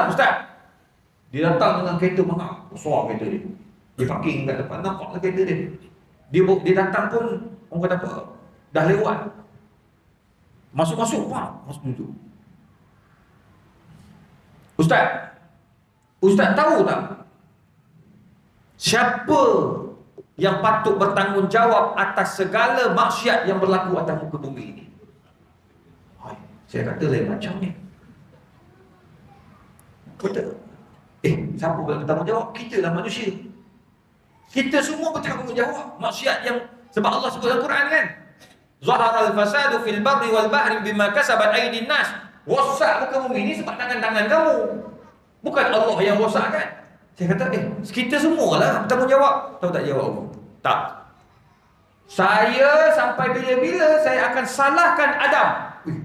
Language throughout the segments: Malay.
datang ustaz. Dia datang dengan kereta mahal, besar kereta dia. Dia parking kat depan, nampak kereta dia. Dia datang pun, orang kata apa, dah lewat. Masuk, masuk duduk. Ustaz tahu tak siapa yang patut bertanggungjawab atas segala maksiat yang berlaku atas muka bumi ini? Saya kata lain macam ni. Betul. Siapa bertanggungjawab? Kita lah manusia. Kita semua bertanggungjawab. Maksiat yang, sebab Allah sebut dalam Quran kan, Zaharal fasadu fil barri wal bahri bima kasabat aydin nas. Rosak muka bumi ini sebab tangan-tangan kamu. Bukan Allah yang rosakkan. Saya kata, kita semua lah bertanggungjawab. Tahu tak jawab apa? Tak. Saya sampai bila-bila saya akan salahkan Adam.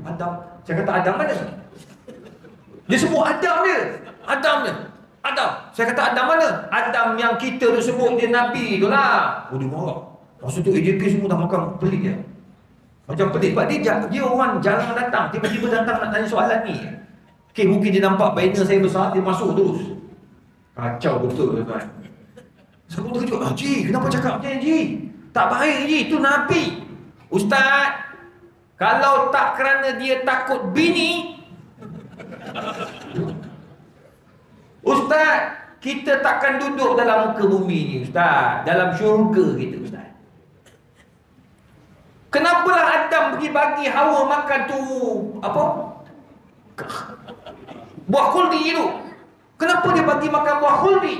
Adam. Saya kata Adam mana? Dia sebut Adam dia. Adam. Saya kata Adam mana? Adam yang kita tu sebut dia Nabi tu lah. Dia marah. Maksud tu AJP semua dah makan pelik je. Macam pelik. Sebab dia orang jarang datang. Tiba-tiba datang nak tanya soalan ni. Mungkin dia nampak banner saya besar, dia masuk terus. Kacau betul tuan. Saya pun terkejut. Haji, kenapa cakap macam ni Haji? Tak baik Haji, itu Nabi. Ustaz, kalau tak kerana dia takut bini, Ustaz, kita takkan duduk dalam muka bumi ni Ustaz. Dalam syurga kita Ustaz. Kenapalah Adam pergi bagi Hawa makan tu apa? Buah khuldi itu. Kenapa dia bagi makan buah khuldi?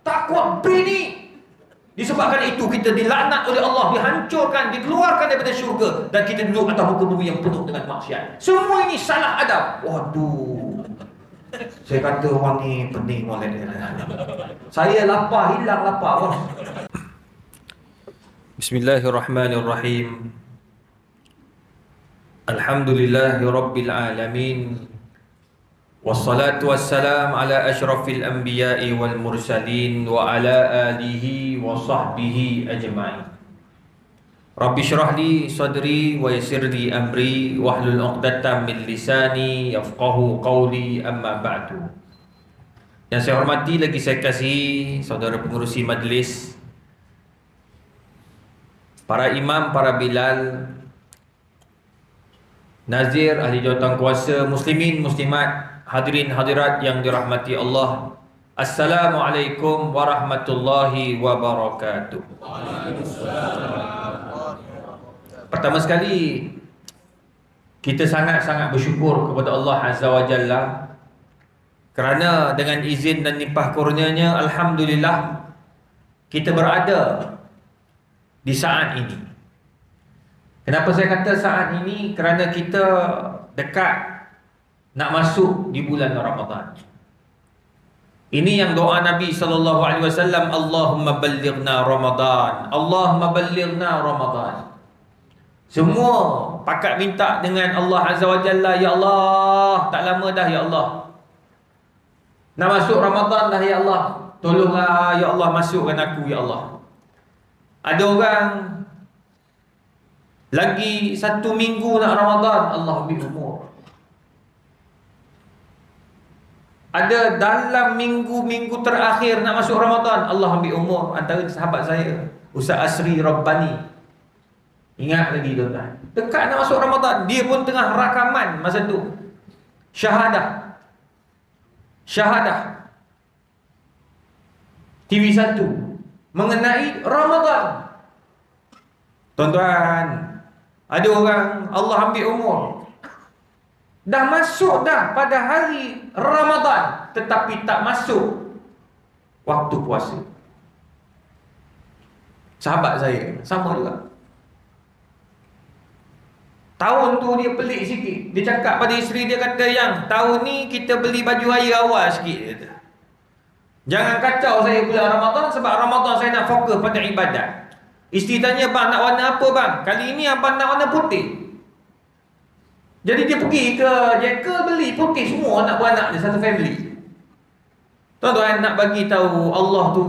Takut bini. Disebabkan itu kita dilaknat oleh Allah, dihancurkan, dikeluarkan daripada syurga, dan kita duduk atas muka bumi yang penuh dengan maksiat. Semua ini salah Adam. Waduh. Saya kata orang ni pening molek dia. Saya lapar, hilang lapar bos. Bismillahirrahmanirrahim. Alhamdulillahirabbil alamin. Wassalatu wassalam ala asyrafil anbiya'i wal mursalin wa ala alihi wa sahbihi ajma'in. Rabbi syrah li sadri wa yassir li amri wahlul 'uqdatam min lisani yafqahu qawli, amma ba'du. Yang saya hormati lagi saya kasihi saudara pengurusi majlis, para imam, para bilal, nazir, ahli jawatan kuasa, muslimin, muslimat, hadirin hadirat yang dirahmati Allah. Assalamualaikum warahmatullahi wabarakatuh. Pertama sekali, kita sangat-sangat bersyukur kepada Allah Azza wa Jalla kerana dengan izin dan limpah kurnianya, alhamdulillah, kita berada di saat ini. Kenapa saya kata saat ini? Kerana kita dekat nak masuk di bulan Ramadan. Ini yang doa Nabi SAW, Allahumma ballighna Ramadan, Allahumma ballighna Ramadan. Semua pakat minta dengan Allah Azza wa Jalla, ya Allah, tak lama dah ya Allah, nak masuk Ramadan dah ya Allah, tolonglah ya Allah, masukkan aku ya Allah. Ada orang lagi 1 minggu nak Ramadan, Allah beri umur. Ada dalam minggu-minggu terakhir nak masuk Ramadan, Allah ambil umur. Antara sahabat saya, Ustaz Asri Rabbani, ingat lagi tuan-tuan, dekat nak masuk Ramadan, dia pun tengah rakaman masa tu Syahadah TV1 mengenai Ramadan. Tuan-tuan, ada orang Allah ambil umur, dah masuk dah pada hari Ramadan, tetapi tak masuk waktu puasa. Sahabat saya sama juga. Tahun tu dia pelik sikit. Dia cakap pada isteri dia, kata, yang tahun ni kita beli baju raya awal sikit. Kata, jangan kacau saya bulan Ramadan, sebab Ramadan saya nak fokus pada ibadat. Isteri tanya, bang nak warna apa bang? Kali ini abang nak warna putih. Jadi dia pergi ke Jekyll, beli putih semua anak beranak dia, satu family. Tuan-tuan, nak bagi tahu, Allah tu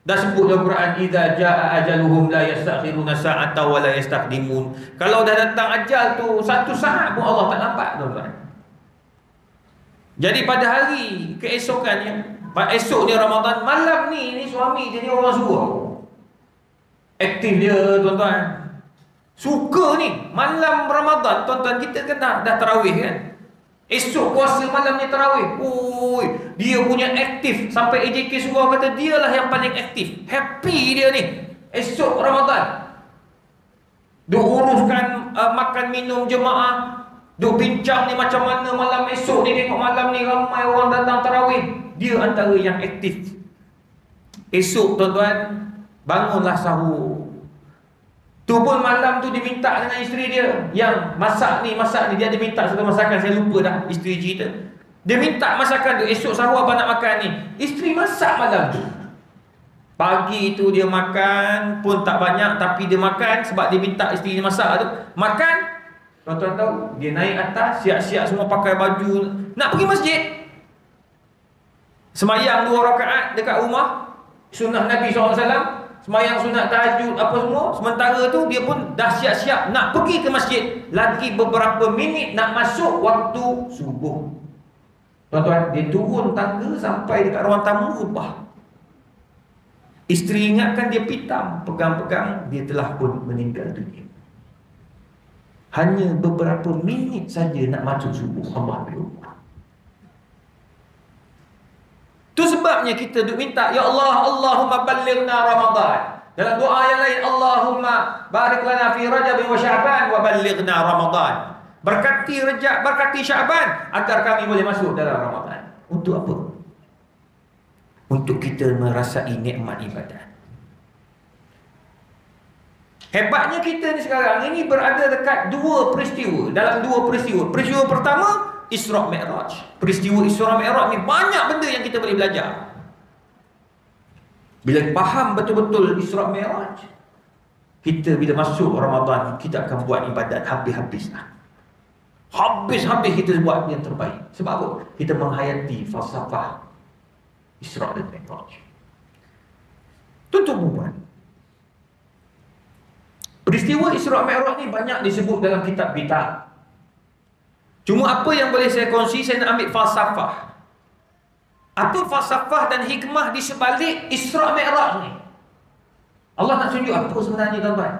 dah sebut dalam Quran, idza jaa ajaluhum la yastakhiruna sa'atan wa la yastaqdimun. Kalau dah datang ajal tu, 1 saat pun Allah tak nampak, tuan-tuan. Jadi pada hari keesokannya, esoknya Ramadan, malam ni suami jadi orang suruh. Aktif dia tuan-tuan. Suka ni malam Ramadan, tuan-tuan, kita kan dah tarawih kan. Esok puasa malam ni tarawih. Oi, dia punya aktif sampai AJK suruh kata dialah yang paling aktif. Happy dia ni. Esok Ramadan. Duk uruskan makan minum jemaah. Duk bincang ni macam mana malam esok ni, tengok malam ni ramai orang datang tarawih. Dia antara yang aktif. Esok tuan-tuan, bangunlah sahur. Tu pun malam tu diminta dengan isteri dia. Yang masak ni dia ada minta satu masakan, saya lupa dah isteri cerita. Dia minta masakan tu, esok sahur apa nak makan ni. Isteri masak malam tu. Pagi tu dia makan pun tak banyak, tapi dia makan sebab dia minta isteri dia masak tu. Makan, tuan-tuan tahu, dia naik atas, siap-siap semua pakai baju, nak pergi masjid. Semayang 2 rakaat dekat rumah, sunnah Nabi SAW. Semayang sunat tahajud apa semua. Sementara tu dia pun dah siap-siap nak pergi ke masjid. Lagi beberapa minit nak masuk waktu subuh. Tuan-tuan, dia turun tangga sampai dekat ruang tamu rubah. Isteri ingatkan dia pitam, pegang-pegang, dia telah pun meninggal dunia. Hanya beberapa minit saja nak masuk subuh. Allah berubah. Tu sebabnya kita duk minta, ya Allah, Allahumma ballighna Ramadan. Dalam doa yang lain, Allahumma barik lana fi Rajab wa Sya'ban wa ballighna Ramadan. Berkati Rajab, berkati Sya'ban agar kami boleh masuk dalam Ramadan. Untuk apa? Untuk kita merasai nikmat ibadat. Hebatnya kita ni sekarang ini berada dekat 2 peristiwa. Dalam 2 peristiwa. Peristiwa pertama, Isra' Mi'raj. Peristiwa Isra' Mi'raj ni banyak benda yang kita boleh belajar. Bila faham betul-betul Isra' Mi'raj, kita bila masuk Ramadan, kita akan buat ibadat habis-habis lah. Habis-habis kita buat yang terbaik. Sebab apa? Kita menghayati falsafah Isra' dan Mi'raj. Tuan-tuan puan, peristiwa Isra' Mi'raj ni banyak disebut dalam kitab bid'ah. Cuma apa yang boleh saya kongsi, saya nak ambil falsafah. Apa falsafah dan hikmah di sebalik Isra' Mi'raj ni? Allah nak tunjuk apa sebenarnya tuan-tuan.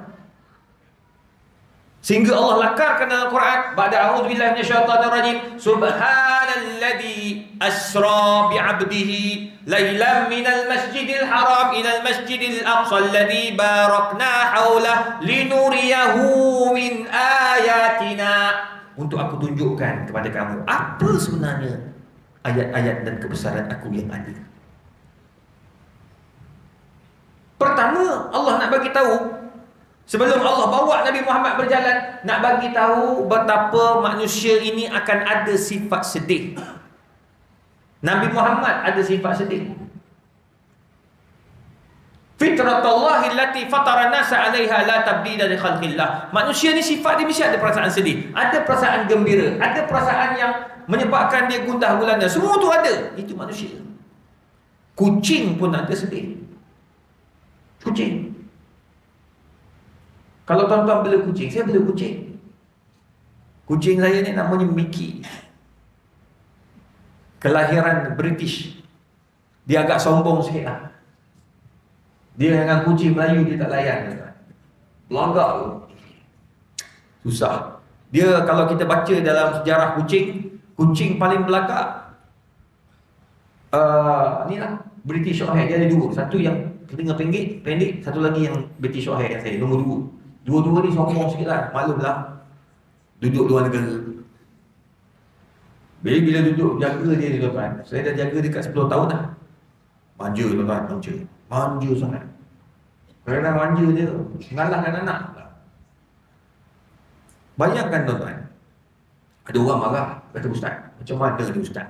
Sehingga Allah lakarkan dalam Quran, ba'da a'udzubillahi minasyaitanir rajim, subhanalladzi asra bi'abdihi lailan minal masjidil haram ilal masjidil aqsa alladzi barakna haulah linuriyahu min ayatina. Untuk aku tunjukkan kepada kamu apa sebenarnya ayat-ayat dan kebesaran aku yang ada. Pertama, Allah nak bagi tahu, sebelum Allah bawa Nabi Muhammad berjalan, nak bagi tahu betapa manusia ini akan ada sifat sedih. Nabi Muhammad ada sifat sedih. Fitratallahi allati fatara an-nasa 'alaiha la tabdila li khalqillah. Manusia ni sifat dia mesti ada perasaan sedih, ada perasaan gembira, ada perasaan yang menyebabkan dia gundah gulana. Semua tu ada. Itu manusia. Kucing pun ada sedih. Kucing. Kalau tuan-tuan bela kucing, saya bela kucing. Kucing saya ni namanya Mickey. Kelahiran British. Dia agak sombong sikit lah. Dia dengan kucing Melayu dia tak layan. Belagak tu. Susah. Dia kalau kita baca dalam sejarah kucing, kucing paling belagak ni lah, British Shorthair. Dia ada 2. Satu yang telinga pendek, satu lagi yang British Shorthair yang saya nombor 2. Dua-dua ni sombong sikit lah. Maklumlah, duduk luar negara. Bila duduk jaga dia ni tuan-tuan, saya dah jaga dekat 10 tahun dah. Manja tuan-tuan, manja sangat. Kerana manja dia mengalahkan anak. Bayangkan tuan-tuan, ada orang marah, kata ustaz, macam mana ni ustaz?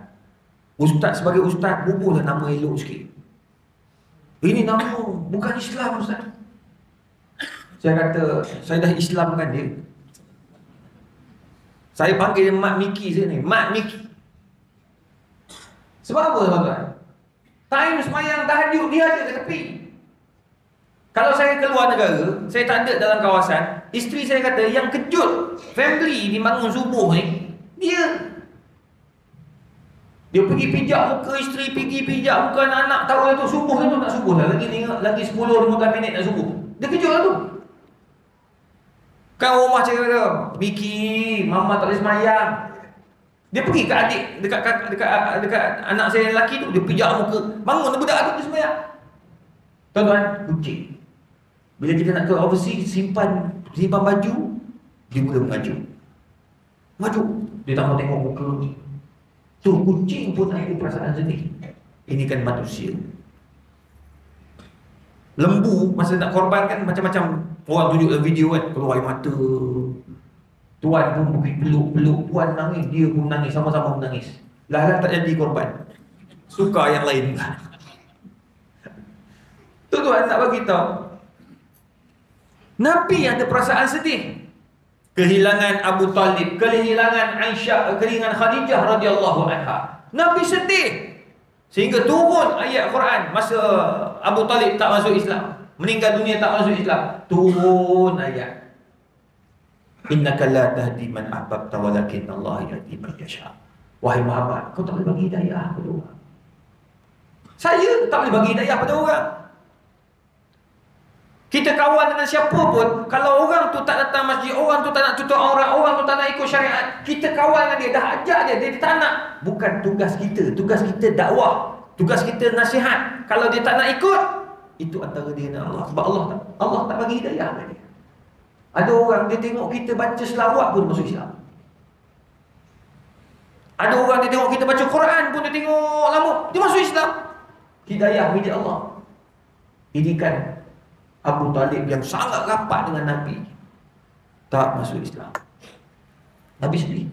Ustaz sebagai ustaz, bubuhlah nama elok sikit. Ini nama bukan Islam ustaz. Saya kata, saya dah Islamkan dia. Saya panggil dia Mak Miki saya ni, Mak Miki. Sebab apa tuan-tuan? Time semayang tahajud dia ada ke tepi. Kalau saya keluar negara, saya tak ada dalam kawasan, isteri saya kata yang kejut family ni bangun subuh ni, dia. Dia pergi pijak muka isteri, pergi pijak muka anak-anak. Tahu lah tu subuh tu nak subuh dah. Lagi 10-15 minit nak subuh. Dia kejut lah tu. Kan rumah cakap dia, Miki, mama tak boleh semayang. Dia pergi ke adik, dekat anak saya yang lelaki tu. Dia pijak muka. Bangun budak tu dia semayang. Tuan-tuan, kucing. Bila kita nak ke overseas, simpan baju, dia mula mengaju. Dia tak mau tengok muka. Tu kucing pun ada perasaan sedih. Ini kan manusia. Lembu masa nak korbankan macam-macam. Orang tunjuk dalam video kan, keluar air mata. Tuan pun pergi peluk-peluk, puan nangis, dia pun nangis, sama-sama menangis. Lah tak jadi korban. Suka yang lain. Tuan nak bagi tahu. Nabi ada perasaan sedih. Kehilangan Abu Talib, kehilangan Aisyah, kehilangan Khadijah radhiyallahu anha. Nabi sedih. Sehingga turun ayat Quran masa Abu Talib tak masuk Islam, meninggal dunia tak masuk Islam. Turun ayat. Innaka la tahdi man ahbabta walakin Allah yahdi man yasha. Wahai Muhammad, kau tak boleh bagi hidayah pada orang. Saya tak boleh bagi hidayah pada orang. Kita kawan dengan siapa pun, kalau orang tu tak datang masjid, orang tu tak nak tutup aurat, orang tu tak nak ikut syariat, kita kawan dengan dia, dah ajak dia tak nak. Bukan tugas kita. Tugas kita dakwah, tugas kita nasihat. Kalau dia tak nak ikut, itu antara dia dengan Allah. Sebab Allah tak bagi hidayah kepada dia. Ada orang dia tengok kita baca selawat pun masuk Islam. Ada orang dia tengok kita baca Quran pun, dia tengok lama, dia masuk Islam. Hidayah milik Allah. Ini kan Abu Talib yang sangat rapat dengan Nabi tak masuk Islam. Nabi sedih.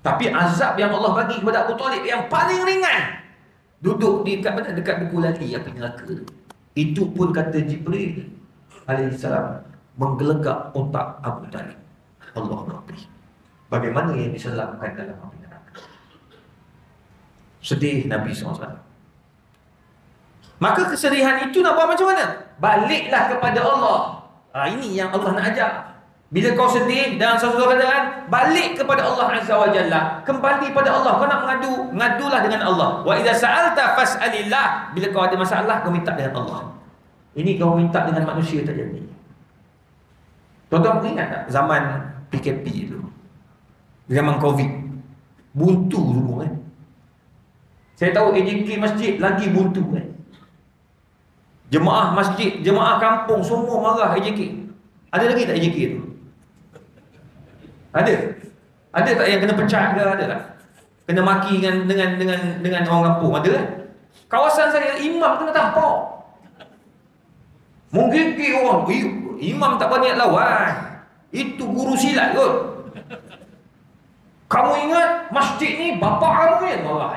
Tapi azab yang Allah bagi kepada Abu Talib yang paling ringan, duduk dekat buku lali api neraka. Itu pun kata Jibril alaihissalam menggelegak otak Abu Talib. Allah Rabbi, bagaimana yang diselamkan dalam api neraka. Sedih Nabi SAW. Maka kesedihan itu nak buat macam mana? Baliklah kepada Allah. Ini yang Allah nak ajar. Bila kau sedih dalam suatu keadaan, balik kepada Allah Azza wa Jalla. Kembali pada Allah. Kau nak mengadu, ngadulah dengan Allah. Wa idza sa'alta fas'alillah. Bila kau ada masalah, kau minta dengan Allah. Ini kau minta dengan manusia tak jadi. Tuan-tuan ingat tak zaman PKP itu? Zaman Covid. Buntu semua kan. Saya tahu AJK masjid lagi buntu kan. Jemaah masjid, jemaah kampung semua marah AJK. Ada lagi tak AJK tu? Ada? Ada tak yang kena pecat ke? Ada tak? Kena maki dengan orang kampung? Ada kan? Kawasan saya imam kena tampar. Menggigit orang. Imam tak berniat lawan. Itu guru silat kot. Kamu ingat masjid ni bapa kamu yang marah.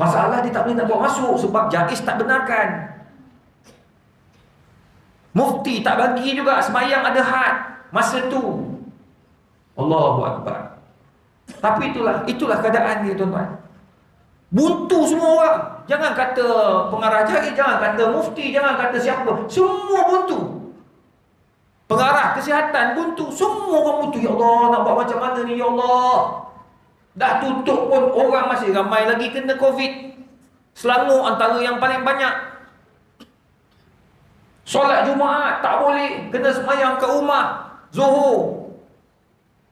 Masalah dia tak boleh nak bawa masuk sebab jais tak benarkan. Mufti tak bagi juga sembahyang ada had masa tu. Allahu Akbar. Tapi itulah keadaan dia tuan-tuan. Buntu semua orang. Jangan kata pengarah jari, jangan kata mufti, jangan kata siapa. Semua buntu. Pengarah kesihatan buntu, semua orang buntu. Ya Allah, nak buat macam mana ni ya Allah. Dah tutup pun orang masih ramai lagi kena Covid. Selangor antara yang paling banyak. Solat Jumaat tak boleh, kena semayang kat rumah. Zuhur.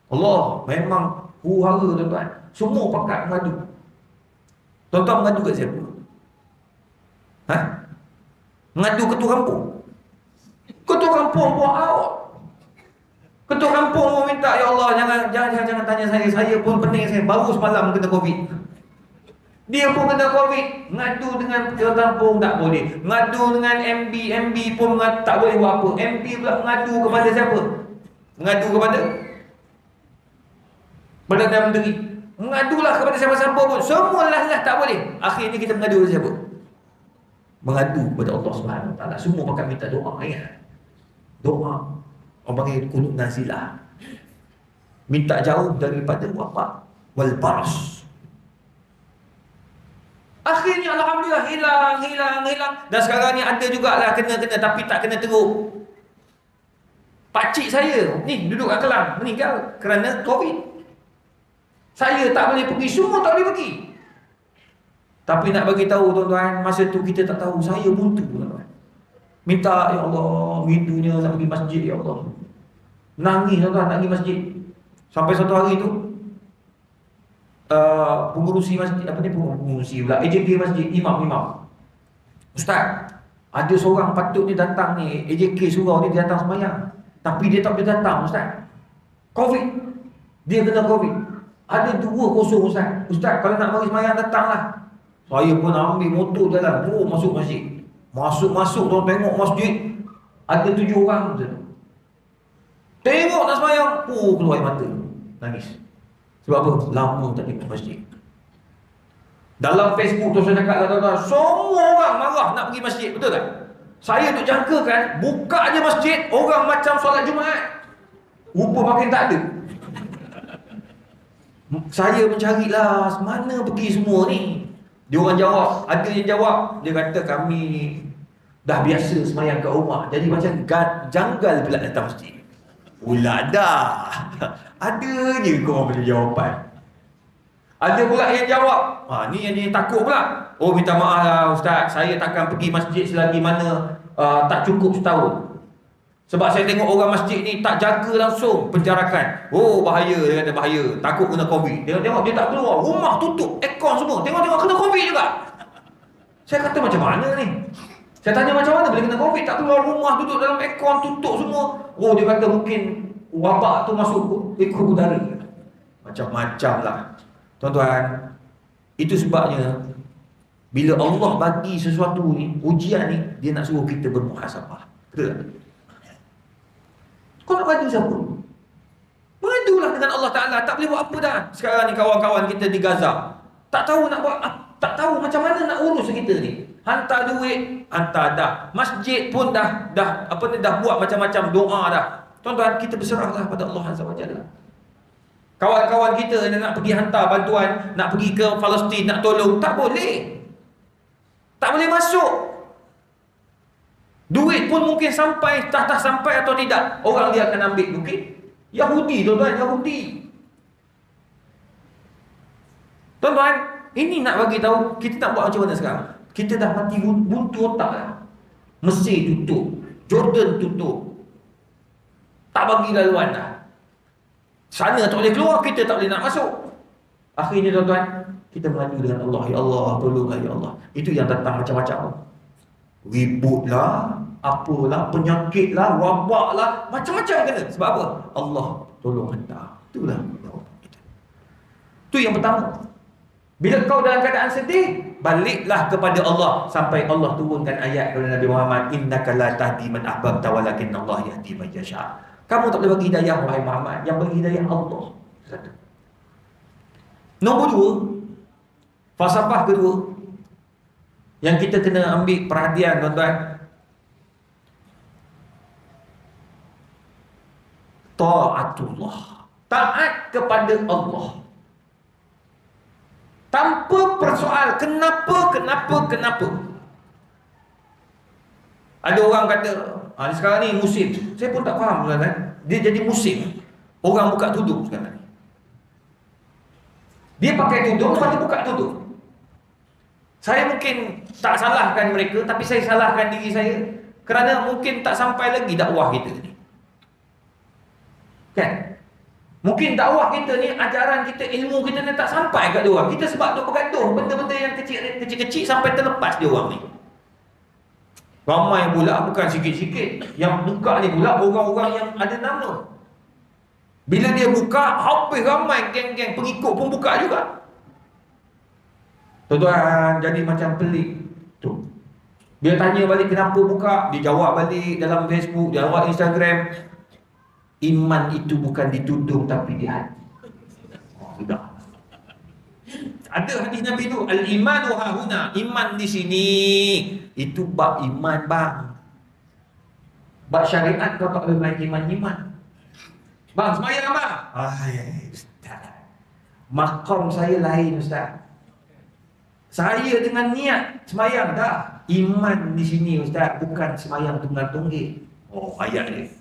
Allah, memang huru-hara tuan-tuan. Semua pakat mengadu. Tuan-tuan mengadu kat siapa? Mengadu ketua kampung. Ketua kampung buat out. Ketua kampung mau minta, ya Allah, jangan tanya saya. Saya pun pening, saya baru semalam kena Covid. Dia pun kena Covid. Ngadu dengan ketua kampung tak boleh. Ngadu dengan MB pun tak boleh buat apa. MB pula mengadu kepada siapa? Mengadu kepada Perdana Menteri. Mengadulah kepada siapa-siapa pun. Semua lah tak boleh. Akhirnya kita mengadu kepada siapa? Mengadu kepada Allah Subhanahu Wa Taala. Semua pakai minta doa. Ingat? Doa. Orang panggil kunut nazilah. Minta jauh daripada wabak wal baras. Akhirnya alhamdulillah hilang. Dan sekarang ni ada jugalah kena tapi tak kena teruk. Pakcik saya ni duduk kat Kelang meninggal kerana Covid. Saya tak boleh pergi, semua tak boleh pergi. Tapi nak bagi tahu tuan-tuan, masa tu kita tak tahu, saya buntu tuan-tuan. Minta, ya Allah, rindunya nak pergi masjid, ya Allah. Nangis tuan-tuan, nak pergi masjid. Sampai satu hari tu pengurusi masjid, pengurusi pula, AJK masjid, imam. Ustaz, ada seorang patut dia datang ni, AJK surau ni, dia datang sembahyang. Tapi dia tak boleh datang Ustaz. Covid. Dia kena Covid. Ada 2 kosong Ustaz. Ustaz, kalau nak mari sembahyang datanglah. Saya pun ambil motor jalan, masuk masjid. Masuk tuan tengok masjid. Ada 7 orang je. Tengok nak sembahyang, keluar air mata. Nangis. Sebab apa? Lama tak pergi masjid. Dalam Facebook tu saya cakap tuan-tuan, semua orang marah nak pergi masjid, betul tak? Saya duk jangkakan, buka je masjid, orang macam solat Jumaat. Rupa makin tak ada. Saya mencarilah mana pergi semua ni. Dia orang jawab, ada yang jawab, dia kata kami dah biasa sembahyang kat rumah, jadi macam janggal pula datang masjid. Pula dah. Ada je korang punya jawapan. Ada pula yang jawab, ni yang takut pula. Oh, minta maaf lah Ustaz, saya takkan pergi masjid selagi mana tak cukup setahun. Sebab saya tengok orang masjid ni tak jaga langsung penjarakan. Oh, bahaya, dia kata bahaya, takut kena Covid. Dia tengok dia tak keluar, rumah tutup, aircon semua. Tengok kena Covid juga. Saya kata macam mana ni? Saya tanya macam mana boleh kena Covid, tak keluar rumah, duduk dalam aircon, tutup semua. Oh, dia kata mungkin wabak tu masuk ikut udara. Macam-macam lah. Tuan-tuan, itu sebabnya bila Allah bagi sesuatu ni, ujian ni, dia nak suruh kita bermuhasabah. Betul tak? Kau nak bagi siapa? Mengadulah dengan Allah Ta'ala. Tak boleh buat apa dah. Sekarang ni kawan-kawan kita di Gaza, tak tahu nak buat, tak tahu macam mana nak urus kita ni. Hantar duit, hantar dah. Masjid pun dah buat macam-macam doa dah. Tuan-tuan, kita berserahlah pada Allah Azza wa Jalla. Kawan-kawan kita yang nak pergi hantar bantuan, nak pergi ke Palestin, nak tolong, tak boleh. Tak boleh masuk. Duit pun mungkin sampai, tak sampai atau tidak, orang dia akan ambil. Mungkin Yahudi, tuan-tuan, Yahudi. Tuan-tuan, ini nak bagi tahu kita nak buat macam mana sekarang. Kita dah mati buntu otak dah. Mesir tutup, Jordan tutup, tak bagi laluan dah. Sana tak boleh keluar, kita tak boleh nak masuk. Akhirnya tuan-tuan, kita mengadu dengan Allah. Ya Allah, tolonglah ya Allah. Itu yang datang macam-macam. Ributlah, apalah, penyakitlah, wabaklah, macam-macam kena. Sebab apa? Allah tolong hantar. Itulah jawapan kita. Itu yang pertama. Bila kau dalam keadaan sedih, baliklah kepada Allah sampai Allah turunkan ayat kepada Nabi Muhammad, innaka la tahdi man ahbabta walakinna Allah yahdi man yasha. Kamu tak boleh bagi hidayah wahai Muhammad, yang bagi hidayah Allah. Satu. Nombor 2, falsafah kedua yang kita kena ambil perhatian tuan-tuan, taatullah, taat kepada Allah tanpa persoal kenapa. Ada orang kata sekarang ni musim, saya pun tak faham tuan-tuan, dia jadi musim orang buka tudung sekarang ni. Dia pakai tudung, lepas tu buka tudung. Saya mungkin tak salahkan mereka, tapi saya salahkan diri saya, kerana mungkin tak sampai lagi dakwah kita ni. Kan? Mungkin dakwah kita ni, ajaran kita, ilmu kita ni tak sampai kat dia orang. Kita sebab duk bergaduh benda-benda yang kecil-kecil sampai terlepas dia orang ni. Ramai pula, bukan sikit-sikit. Yang buka ni pula orang-orang yang ada nama. Bila dia buka, habis ramai geng-geng pengikut pun buka juga. Tuan-tuan, jadi macam pelik tu. Dia tanya balik kenapa buka, dia jawab balik dalam Facebook, dia jawab Instagram. Iman itu bukan di tudung tapi di hati. Sudah. Ada hadis Nabi tu, al-imanu hahuna, iman di sini. Itu bab iman bang. Bab syariat kau tak boleh main iman-iman. Bang, semayang bang. Ustaz, maqam saya lain Ustaz. Saya dengan niat semayang dah. Iman di sini Ustaz, bukan semayang tunggal-tunggil. Oh, ayat ni.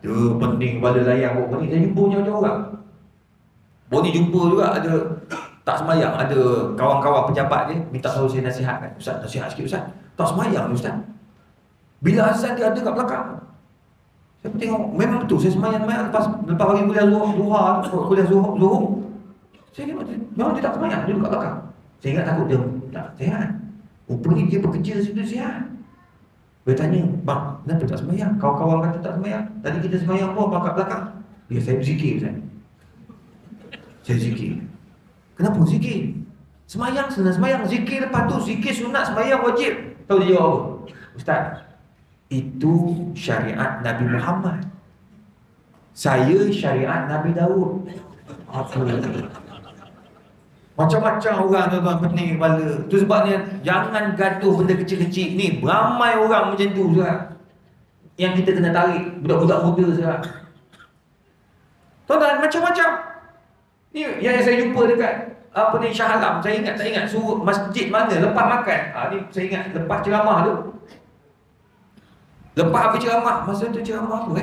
Aduh, pening kepala layang. Ni saya jumpa macam orang. Baru ni jumpa juga ada Tak semayang. Ada kawan-kawan pejabat dia minta tahu saya nasihatkan. Ustaz, nasihat sikit Ustaz. Tak semayang ni Ustaz. Bila azan dia ada kat belakang. Saya tengok, memang betul saya semayang lepas bagi kuliah zuhur. Saya tengok, memang dia tak semayang, dia duduk kat belakang. Saya ingat takut dia tak sihat. Rupanya dia bekerja situ sihat. Dia tanya, bang, kenapa tak semayang? Kawan-kawan kata tak semayang. Tadi kita semayang pun kat belakang. Dia, saya berzikir Ustaz. Saya zikir. Kenapa zikir? Semayang senang semayang. Zikir lepas tu, zikir sunat, semayang wajib. Tahu dia jawab apa? Ustaz, itu syariat Nabi Muhammad. Saya syariat Nabi Daud. Apa? Macam-macam orang tuan-tuan pening kepala. Tu sebabnya jangan gaduh benda kecil-kecil ni. Ramai orang macam tu sekarang. Yang kita kena tarik. Budak-budak muda sekarang. Tuan-tuan, macam-macam. Ni yang saya jumpa dekat Shah Alam. Saya ingat, tak ingat suruh masjid mana lepas makan. Ni saya ingat lepas ceramah tu. Lepas habis ceramah, masa tu ceramah apa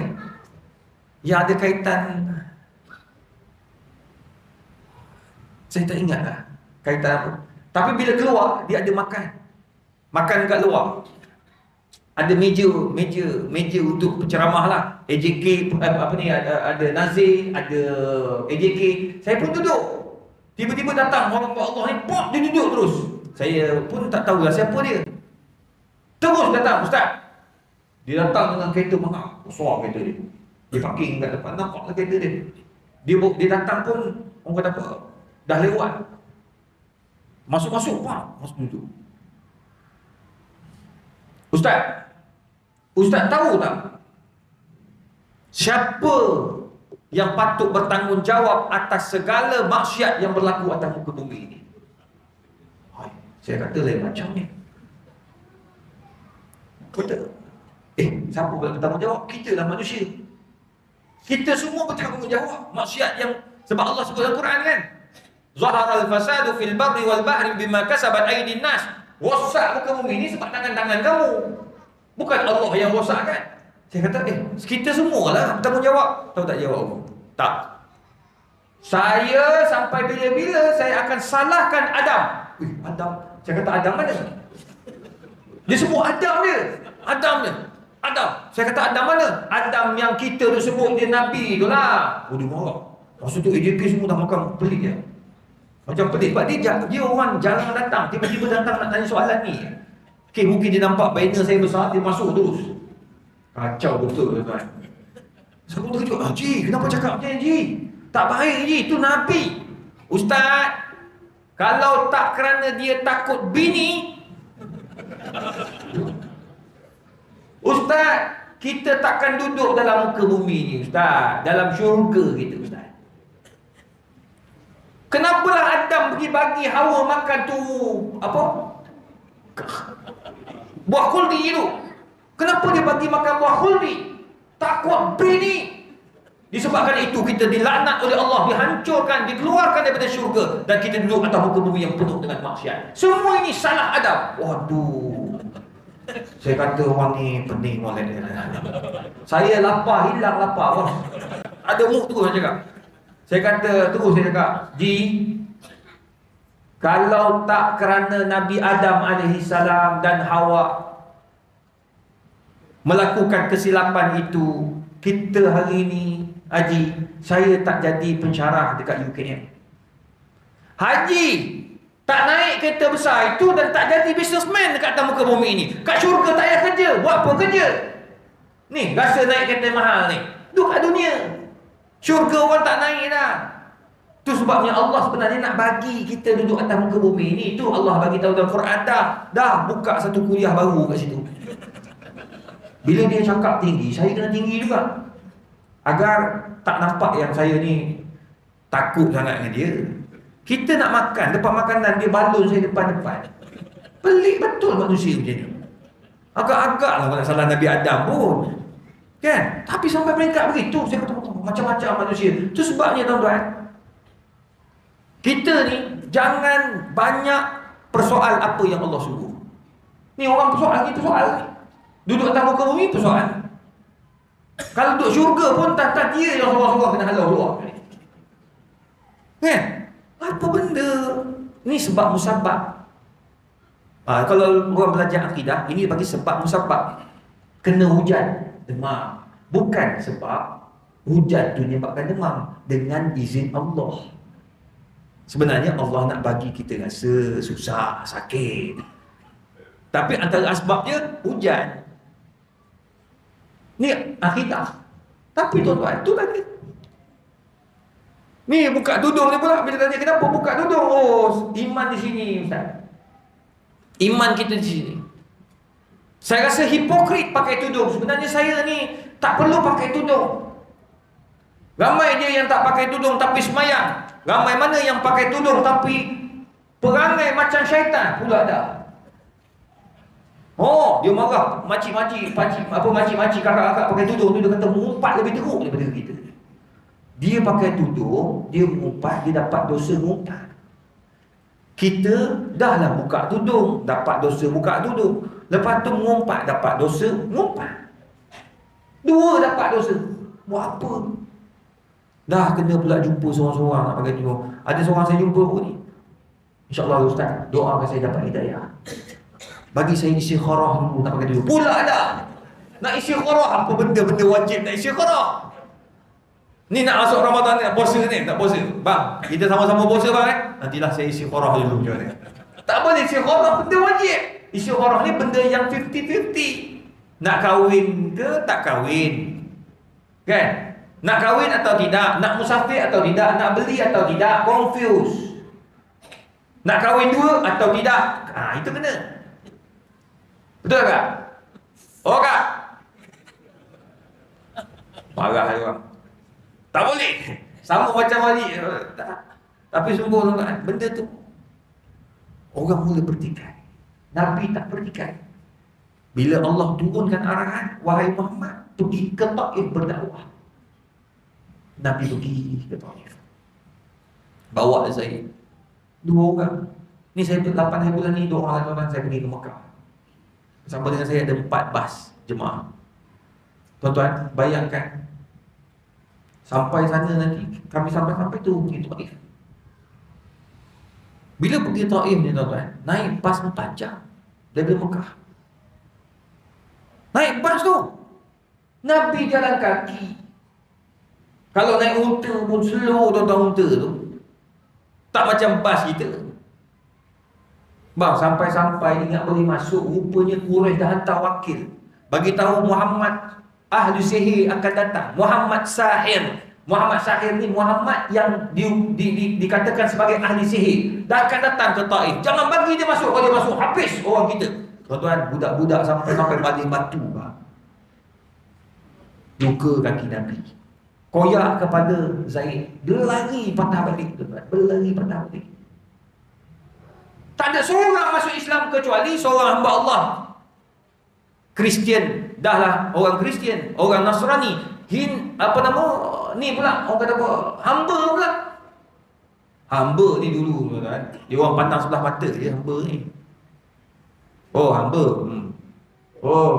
yang ada kaitan, saya tak ingat lah kaitan apa. Tapi bila keluar, dia ada makan kat luar. Ada meja untuk penceramah lah. AJK ada Nazir, ada AJK. Saya pun duduk. Tiba-tiba datang orang Allah ni, pop, dia duduk terus. Saya pun tak tahulah siapa dia. Terus datang, Ustaz. Dia datang dengan kereta mahal, besar kereta dia. Dia parking kat depan, nampaklah kereta dia. Dia datang pun, orang kata apa, dah lewat. Masuk-masuk, masuk duduk. Ustaz tahu tak siapa yang patut bertanggungjawab atas segala maksiat yang berlaku atas muka bumi ini? Saya kata lain macam ni. Betul. Siapa bertanggungjawab? Kita lah manusia. Kita semua bertanggungjawab. Maksiat yang, sebab Allah sebut dalam Quran kan, Zaharal fasadu fil barri wal bahri bima kasabat aydin nas. Rosak muka bumi ni sebab tangan-tangan kamu. Bukan Allah yang rosak kan? Saya kata, kita semua lah bertanggungjawab. Tahu tak jawab apa? Tak. Saya sampai bila-bila saya akan salahkan Adam. Adam. Saya kata Adam mana? Dia sebut Adam dia. Adam. Saya kata Adam mana? Adam yang kita tu sebut dia Nabi tu lah. Dia marah. Masa tu AJP semua dah makan pelik je. Macam pelik. Sebab dia orang jarang datang. Tiba-tiba datang nak tanya soalan ni. Mungkin dia nampak banner saya besar, dia masuk terus. Kacau betul tuan-tuan. Saya pun terkejut. Haji, kenapa cakap macam ni Haji? Tak baik Haji, itu Nabi. Ustaz, kalau tak kerana dia takut bini, Ustaz, kita takkan duduk dalam muka bumi ni Ustaz. Dalam syurga kita Ustaz. Kenapalah Adam pergi bagi Hawa makan tu apa? Buah khuldi tu. Kenapa dia bagi makan buah khuldi? Takut bini. Disebabkan itu kita dilaknat oleh Allah, dihancurkan, dikeluarkan daripada syurga, dan kita duduk atas muka bumi yang penuh dengan maksiat. Semua ini salah Adam. Waduh. Saya kata orang ni pening molek dia. Saya lapar, hilang lapar. Wah. Ada muk terus saya cakap. Saya kata terus saya cakap, Ji, kalau tak kerana Nabi Adam alaihissalam dan Hawa melakukan kesilapan itu, kita hari ini, Haji, saya tak jadi pensyarah dekat UKM. Haji tak naik kereta besar itu dan tak jadi businessman dekat atas muka bumi ini. Kat syurga tak payah kerja. Buat apa kerja? Ni, rasa naik kereta mahal ni. Duduk kat dunia. Syurga orang tak naik dah. Itu sebabnya Allah sebenarnya nak bagi kita duduk atas muka bumi ini. Itu Allah bagi tahu dalam Quran dah buka satu kuliah baru kat situ. Bila dia cakap tinggi, saya kena tinggi juga. Agar tak nampak yang saya ni takut sangat dengan dia. Kita nak makan, depan makanan dia balon saya depan-depan. Pelik betul manusia macam ni. Agak-agak lah nak salah Nabi Adam pun. Kan? Tapi sampai peringkat begitu, saya kata macam-macam manusia. Itu sebabnya tuan-tuan, kita ni jangan banyak persoal apa yang Allah suruh. Ni orang persoal kita soal ni. Duduk atas muka bumi persoal. Kalau duduk syurga pun tak dia yang seorang-seorang kena halau keluar. Kan? Apa benda? Ni sebab musabab. Kalau orang belajar akidah, ini bagi sebab musabab. Kena hujan, demam. Bukan sebab hujan tu menyebabkan demam, dengan izin Allah. Sebenarnya Allah nak bagi kita rasa susah, sakit. Tapi antara asbabnya hujan. Ni akidah. Tapi tuan-tuan, tu tadi. Ni buka tudung ni pula. Bila tanya kenapa buka tudung? Oh, iman di sini, Ustaz. Iman kita di sini. Saya rasa hipokrit pakai tudung. Sebenarnya saya ni tak perlu pakai tudung. Ramai dia yang tak pakai tudung tapi semayang. Ramai mana yang pakai tudung tapi perangai macam syaitan pula ada. Oh, dia marah. Makcik-makcik, makcik-makcik, kakak-kakak pakai tudung tu, dia kata mengumpat lebih teruk daripada kita. Dia pakai tudung, dia mengumpat, dia dapat dosa mengumpat. Kita dahlah buka tudung, dapat dosa buka tudung. Lepas tu mengumpat, dapat dosa mengumpat. Dua dapat dosa. Buat apa? Dah kena pula jumpa seorang-seorang nak pakai tudung. Ada seorang saya jumpa pun ni. InsyaAllah Ustaz, doakan saya dapat hidayah. Bagi saya istikharah dulu nak pakai tudung. Pula ada. Nak istikharah, apa benda-benda wajib nak istikharah? Ni nak masuk Ramadan ni, nak puasa ni, nak puasa. Bang, kita sama-sama puasa bang Nantilah saya istikharah dulu macam mana. Tak boleh istikharah, benda wajib. Istikharah ni benda yang 50-50. Nak kahwin ke tak kahwin? Kan? Nak kahwin atau tidak? Nak musafir atau tidak? Nak beli atau tidak? Confuse. Nak kahwin dua atau tidak? Itu kena. Betul tak? Oh kak? Marah orang. Tak boleh. Sama macam wali. Tapi sungguh tuan-tuan, benda tu orang mula bertikai. Nabi tak bertikai. Bila Allah turunkan arahan, wahai Muhammad, pergi ke Taif berdakwah. Nabi pergi ke Taif. Bawa saya 2 orang. Ni saya 8 hari bulan ni 2 orang tuan-tuan, saya pergi ke Mekah. Bersama dengan saya ada 4 bas jemaah. Tuan-tuan, bayangkan sampai sana nanti, kami sampai tu pergi Taif. Bila pergi Taif ni tuan-tuan, naik bas 4 jam dari Mekah. Naik bas tu, Nabi jalan kaki. Kalau naik unta pun slow tuan-tuan, unta tu tak macam bas kita. Bang, sampai-sampai ingat boleh masuk, rupanya Quraisy dah hantar wakil bagi tahu Muhammad ahli sihir akan datang. Muhammad sahir. Muhammad sahir ni Muhammad yang dikatakan sebagai ahli sihir, dah akan datang ke Taif. Jangan bagi dia masuk. Kalau dia masuk, habis orang kita. Tuan-tuan, budak-budak sampai baling batu bang. Luka kaki Nabi, koyak kepada Zaid, berlari patah balik tuan-tuan. Berlari patah balik. Tak ada seorang masuk Islam kecuali seorang hamba Allah. Kristian, dahlah orang Kristian, orang Nasrani, ni pula orang kata apa? Hamba pula. Hamba ni dulu tuan-tuan, dia orang pandang sebelah mata dia hamba ni. Oh, hamba. Oh,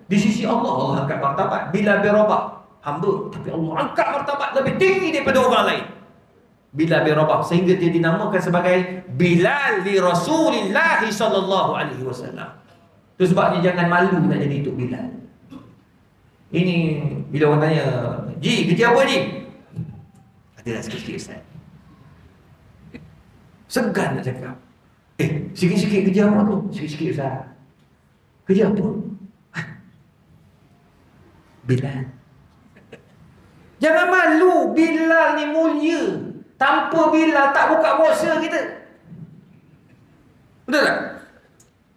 di sisi Allah, Allah angkat martabat bila birabah hamba, tapi Allah angkat martabat lebih tinggi daripada orang lain. Bila birabah, sehingga dia dinamakan sebagai Bilal li Rasulillah sallallahu alaihi wasallam. Itu sebabnya jangan malu nak jadi Tok Bilal. Ini bila orang tanya, "Ji, kerja apa Ji?" Adalah sikit-sikit Ustaz. Segan nak cakap. Sikit-sikit kerja apa tu? Sikit-sikit Ustaz. Kerja apa? Bilal. Jangan malu, Bilal ni mulia. Tanpa Bilal tak buka puasa kita. Betul tak?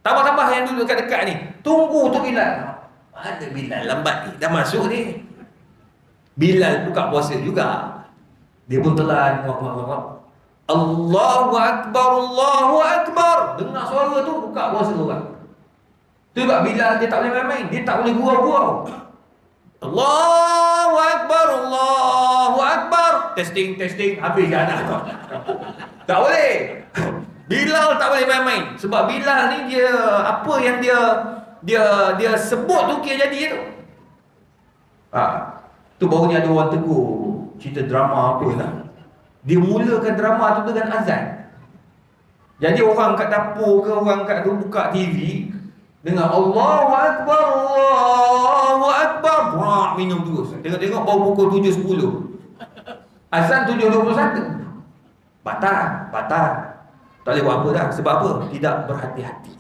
Tambah-tambah yang duduk dekat-dekat ni, tunggu tu Bilal. Ada Bilal lambat ni, dah masuk ni. Bilal buka puasa juga. Dia pun telan, Allahu Akbar, Allahu Akbar. Dengar suara tu, buka puasa orang. Tu sebab Bilal dia tak boleh main-main, dia tak boleh gurau-gurau. Allahu Akbar, Allahu Akbar. Testing, habis dah dah. Tak boleh. Bilal tak boleh main-main. Sebab Bilal ni dia, apa yang dia sebut tu kira jadi tu. Tu barunya ada orang tegur cerita drama apa tak. Dia mulakan drama tu dengan azan. Jadi orang kat dapur ke, orang kat tu buka TV, dengar Allahu Akbar, Allahu Akbar, wah, minum terus. Tengok-tengok baru pukul 7.10. Azan 7.21. Batal. Tak boleh buat apa dah. Sebab apa? Tidak berhati-hati.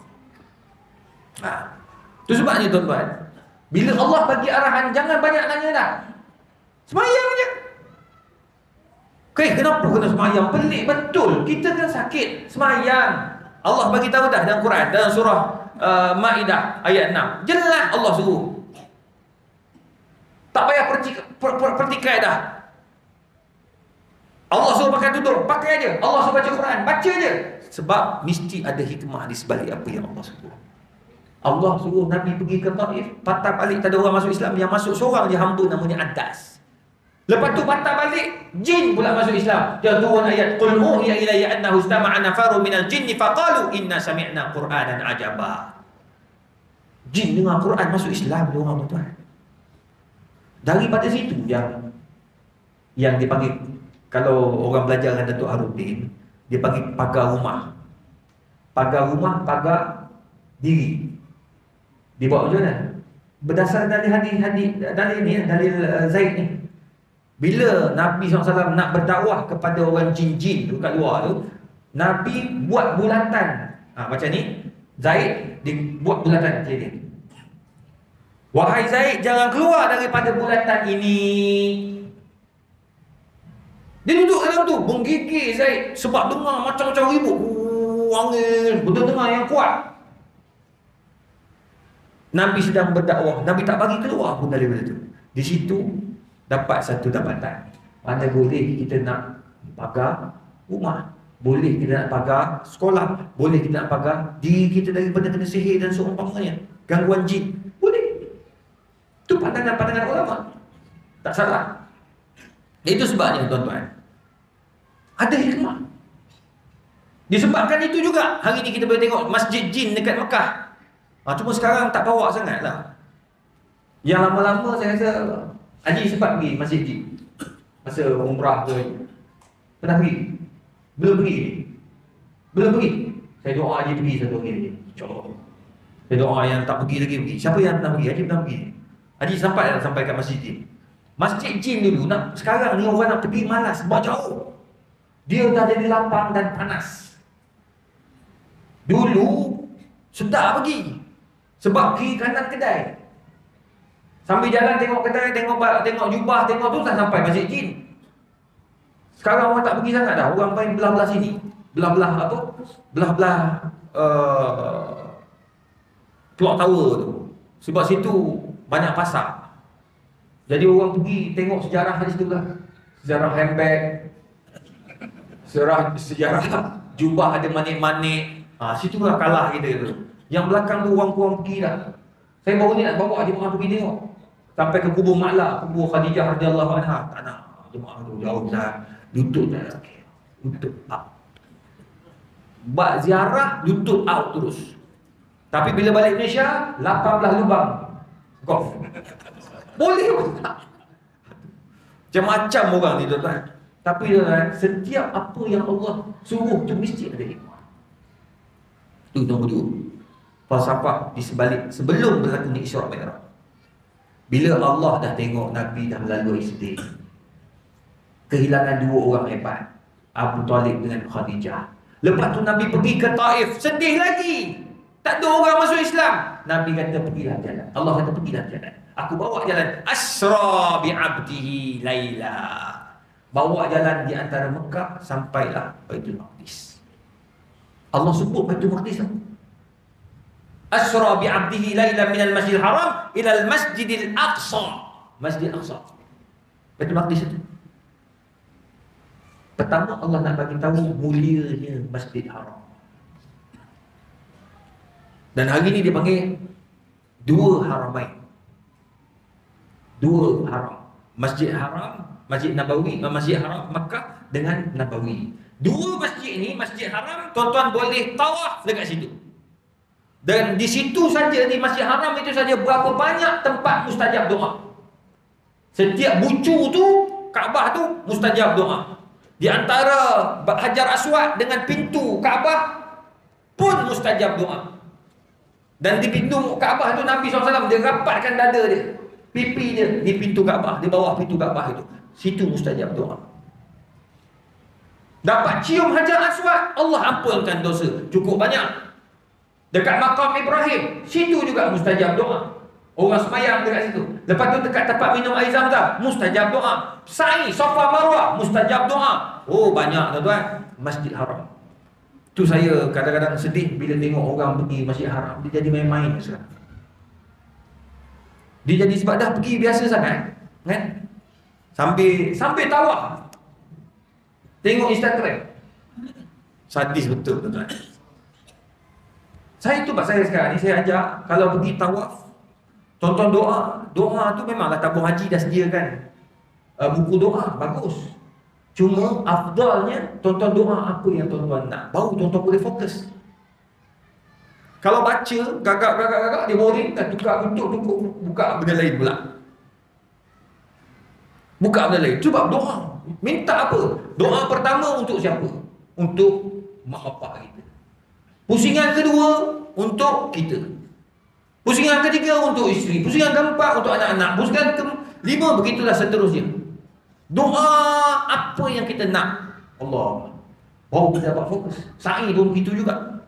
Itu sebabnya tuan-tuan, bila Allah bagi arahan, jangan banyak nanya dah. Semayang je. Kenapa kena semayang? Pelik betul. Kita kan sakit. Semayang. Allah bagi tahu dah dalam Quran, dalam surah Maidah ayat 6. Jelas Allah suruh. Tak payah pertikai dah. Allah suruh pakai tutur, pakai aja. Allah suruh baca Quran, baca aja. Sebab mesti ada hikmah di sebalik apa yang Allah suruh. Allah suruh Nabi pergi ke Taif, patah balik tak ada orang masuk Islam. Yang masuk seorang je hamba namanya Adas. Lepas tu patah balik, jin pula masuk Islam. Dia turun ayat, qul uhiya ilayya annahu istama'a nafaru minal jinni faqalu inna sami'na Qur'anan ajaba. Jin dengar Quran masuk Islam dia orang, tuan-tuan. Daripada situ yang dipanggil, kalau orang belajar dengan Datuk Harudin, dia panggil pagar rumah. Pagar rumah, pagar diri. Dibawa macam mana? Berdasar dari hadis dalil Zaid ni. Bila Nabi SAW nak berdakwah kepada orang jin-jin tu kat luar tu, Nabi buat bulatan. Macam ni, Zaid dibuat bulatan macam ni. Wahai Zaid, jangan keluar daripada bulatan ini. Dia duduk dalam tu, menggigil Zaid sebab dengar macam-macam ribut. Angin, betul dengar yang kuat. Nabi sedang berdakwah, Nabi tak bagi keluar pun daripada tu. Di situ dapat satu dapatan. Mana boleh kita nak pagar rumah, boleh kita nak pagar sekolah, boleh kita nak pagar diri kita daripada kena sihir dan seumpamanya, gangguan jin. Boleh. Itu pandangan-pandangan ulama. Tak salah. Itu sebabnya tuan-tuan, ada hikmah. Disebabkan itu juga hari ni kita boleh tengok masjid jin dekat Mekah. Cuma sekarang tak bawa sangat lah. Yang lama-lama saya rasa Haji sempat pergi masjid jin masa umrah ke. Pernah pergi? Belum pergi. Saya doa Haji pergi satu hari ni, InsyaAllah. Saya doa yang tak pergi lagi pergi. Siapa yang pernah pergi? Haji pernah pergi. Haji sampai kat masjid jin. Masjid jin dulu, sekarang ni orang nak pergi malas sebab jauh. Dia dah jadi lapang dan panas. Dulu sedap pergi sebab kiri kanan kedai. Sambil jalan tengok kedai, tengok jubah, tengok tu dah sampai masjid jin. Sekarang orang tak pergi sangat dah. Orang main belah-belah sini. Belah-belah apa? Belah-belah Clock Tower tu. Sebab situ banyak pasar. Jadi orang pergi tengok sejarah di situ lah. Sejarah handbag, sejarah jubah ada manik-manik. Situlah kalah kita tu. Yang belakang tu orang pergi dah. Saya baru ni nak bawa jemaah pergi tengok. Sampai ke kubur Ma'la, kubur Khadijah radhiyallahu anha. Tak nak. Jemaah tu jauh dah. Lutut dah. Lutut out. Buat ziarah, lutut out terus. Tapi bila balik Malaysia, 18 lubang golf. Boleh pun tak. Macam-macam orang ni tuan-tuan. Tapi tuan-tuan, setiap apa yang Allah suruh tu mesti ada hikmah. Itu nombor 2. Falsafah di sebalik sebelum berlaku Isra Mi'raj. Bila Allah dah tengok Nabi dah melalui sedih, kehilangan 2 orang hebat, Abu Talib dengan Khadijah. Lepas tu Nabi pergi ke Taif, sedih lagi. Tak ada orang masuk Islam. Nabi kata pergilah jalan. Allah kata pergilah jalan. Aku bawa jalan. Asra bi'abdihi laila. Bawa jalan di antara Mekah sampailah Baitul Maqdis. Allah sebut Baitul Maqdis. Asra bi'abdihi laylan minal masjidil haram ilal masjidil aqsa. Masjidil aqsa, Baitul Maqdis itu. Pertama Allah nak bagi tahu mulianya Masjidil Haram. Dan hari ni dia panggil 2 haramain. 2 haram. Masjid Haram, Masjid Nabawi, Masjid Haram Makkah dengan Nabawi. 2 masjid ni, Masjid Haram, tuan-tuan boleh tawaf dekat situ. Dan di situ saja, di Masjid Haram itu saja berapa banyak tempat mustajab doa. Setiap bucu tu, Kaabah tu mustajab doa. Di antara Hajar Aswad dengan pintu Kaabah pun mustajab doa. Dan di pintu Kaabah itu Nabi SAW dia rapatkan dada dia, pipi dia di pintu Kaabah, di bawah pintu Kaabah itu. Situ mustajab doa. Dapat cium Hajar Aswad, Allah ampunkan dosa cukup banyak. Dekat makam Ibrahim, situ juga mustajab doa. Orang semayang dekat situ. Lepas tu dekat tempat minum air Zam-Zam, mustajab doa. Sa'i, Safa Marwah, mustajab doa. Oh banyak tuan-tuan. Masjid Haram. Tu saya kadang-kadang sedih bila tengok orang pergi Masjid Haram. Dia jadi main-main sekarang. Dia jadi sebab dah pergi biasa sangat, kan? Sampai tawaf. Tengok Instagram. Sadis betul tuan-tuan. Saya tu saya sekarang ni saya ajak kalau pergi tawaf, tonton doa. Doa tu memanglah tabung haji dah sediakan buku doa, bagus. Cuma afdalnya tonton doa apa yang tuan-tuan nak. Baru tuan-tuan boleh fokus. Kalau baca gagak dia boring, kan tukar tutup buka benda lain pula. Buka benda lain. Cuba doa. Minta apa? Doa pertama untuk siapa? Untuk mak bapak kita. Pusingan kedua untuk kita. Pusingan ketiga untuk isteri. Pusingan keempat untuk anak-anak. Pusingan kelima, begitulah seterusnya. Doa apa yang kita nak. Allah. Baru kita dapat fokus. Sa'i pun begitu juga.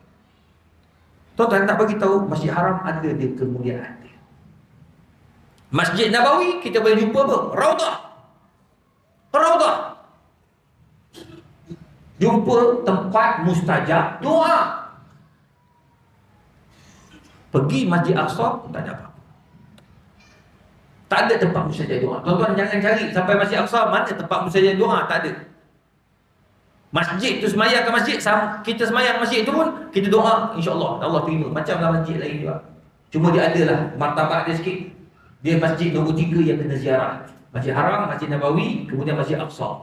Tuan-tuan nak bagi tahu Masjid Haram ada dia kemuliaan dia. Masjid Nabawi kita boleh jumpa apa? Raudah. Raudah. Jumpa tempat mustajab doa. Pergi Masjid Aqsa tak ada apa. Tak ada tempat mustajab doa. Tuan-tuan jangan cari sampai Masjid Aqsa mana tempat mustajab doa, tak ada. Masjid tu semayang ke masjid, kita semayang masjid tu pun kita doa, insya-Allah Allah terima. Macamlah masjid lain juga. Cuma dia adalah martabat dia sikit. Dia masjid nombor 3 yang kena ziarah. Masjid Haram, Masjid Nabawi, kemudian Masjid Aqsa.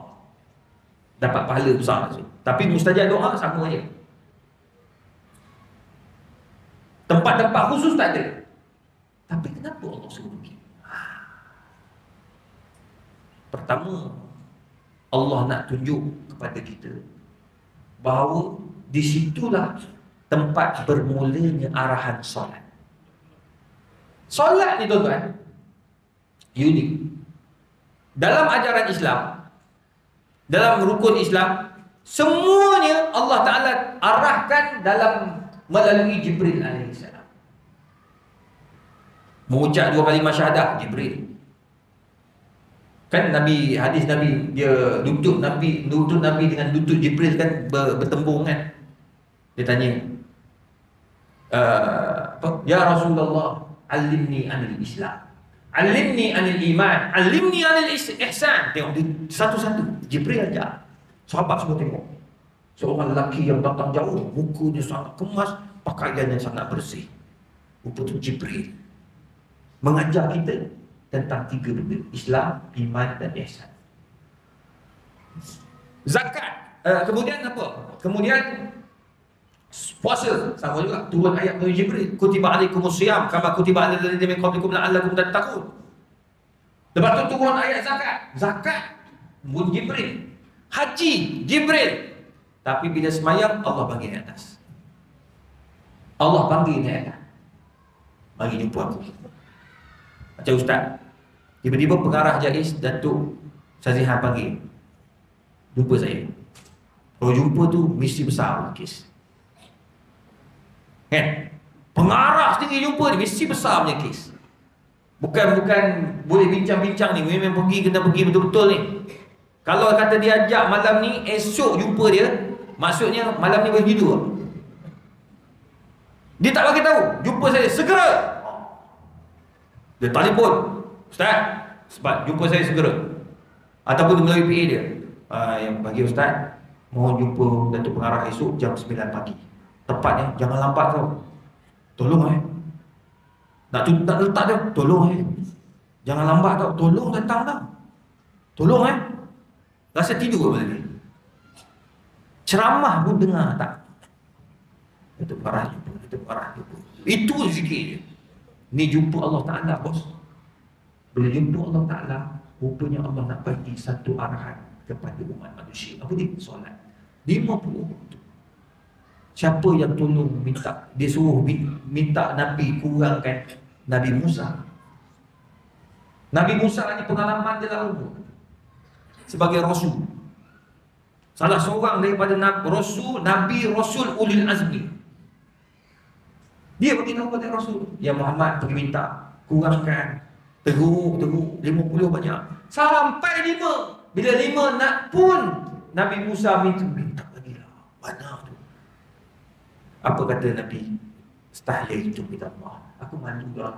Dapat pahala besar. Tapi mustajab doa sama je. Tempat-tempat khusus tak ada. Tapi kenapa Allah suruh pergi? Pertama, Allah nak tunjuk kepada kita bahawa di situlah tempat bermulanya arahan solat. Solat ni tuan-tuan unik. Dalam ajaran Islam, dalam rukun Islam, semuanya Allah Ta'ala arahkan dalam melalui Jibril alaihissalam. Mengucap 2 kalimah syahadah, Jibril. Kan Nabi, hadis Nabi, dia lutut Nabi dengan lutut Jibril kan bertembung kan. Dia tanya, Ya Rasulullah, alimni anil Islam, alimni anil iman, alimni anil ihsan. Tengok dia satu-satu, Jibril aja. Sahabat semua tengok. Seorang lelaki yang datang jauh, mukanya sangat kemas, pakaiannya sangat bersih. Rupa tu Jibril mengajar kita tentang 3 benda: Islam, iman dan ihsan. Zakat, kemudian apa? Kemudian puasa, sama juga turun ayat dari Jibril, kutiba alaikumusiyam kama kutiba alal ladzina min qablikum la'allakum tattaqun. Lepas tu turun ayat zakat. Zakat pun Jibril. Haji Jibril. Tapi bila semayang, Allah panggil di atas. Allah panggil di atas. Mari jumpa aku. Macam ustaz, tiba-tiba pengarah JAIS Datuk Sazihan panggil, jumpa saya. Kalau jumpa tu misi besar kes. Kan? Pengarah sendiri jumpa ni misi besar punya kes. Bukan boleh bincang-bincang ni, memang kena pergi betul-betul ni. Kalau kata dia ajak malam ni, esok jumpa dia, maksudnya malam ni boleh tidur. Dia tak bagi tahu, jumpa saya segera. Dia telefon, Ustaz, sebab jumpa saya segera. Ataupun melalui PA dia, yang bagi Ustaz, mohon jumpa Datuk Pengarah esok jam 9 pagi. Tepatnya, jangan lambat tau. Tolong nak letak dia, tolong jangan lambat tau. Tolong datang tau. Tolong rasa tidur apa tadi. Ceramah pun dengar tak? Itu parah. Itu zikir dia. Ni jumpa Allah Ta'ala, bos. Bila jumpa Allah Ta'ala, rupanya Allah nak bagi satu arahan kepada umat manusia. Apa dia? Solat. 50 waktu. Siapa yang tolong minta? Dia suruh minta Nabi kurangkan Nabi Musa. Nabi Musa ni pengalaman dia lama sebagai Rasul. Salah seorang daripada Nabi Rasul Ulil Azmi. Dia beritahu kepada Rasul, ya Muhammad pergi minta kurangkan, teruk 50 banyak. Sampai 5. Bila 5 nak pun Nabi Musa minta lagi lah. Banyak tu. Apa kata Nabi? Stahya itu kita Allah. Aku malu lah.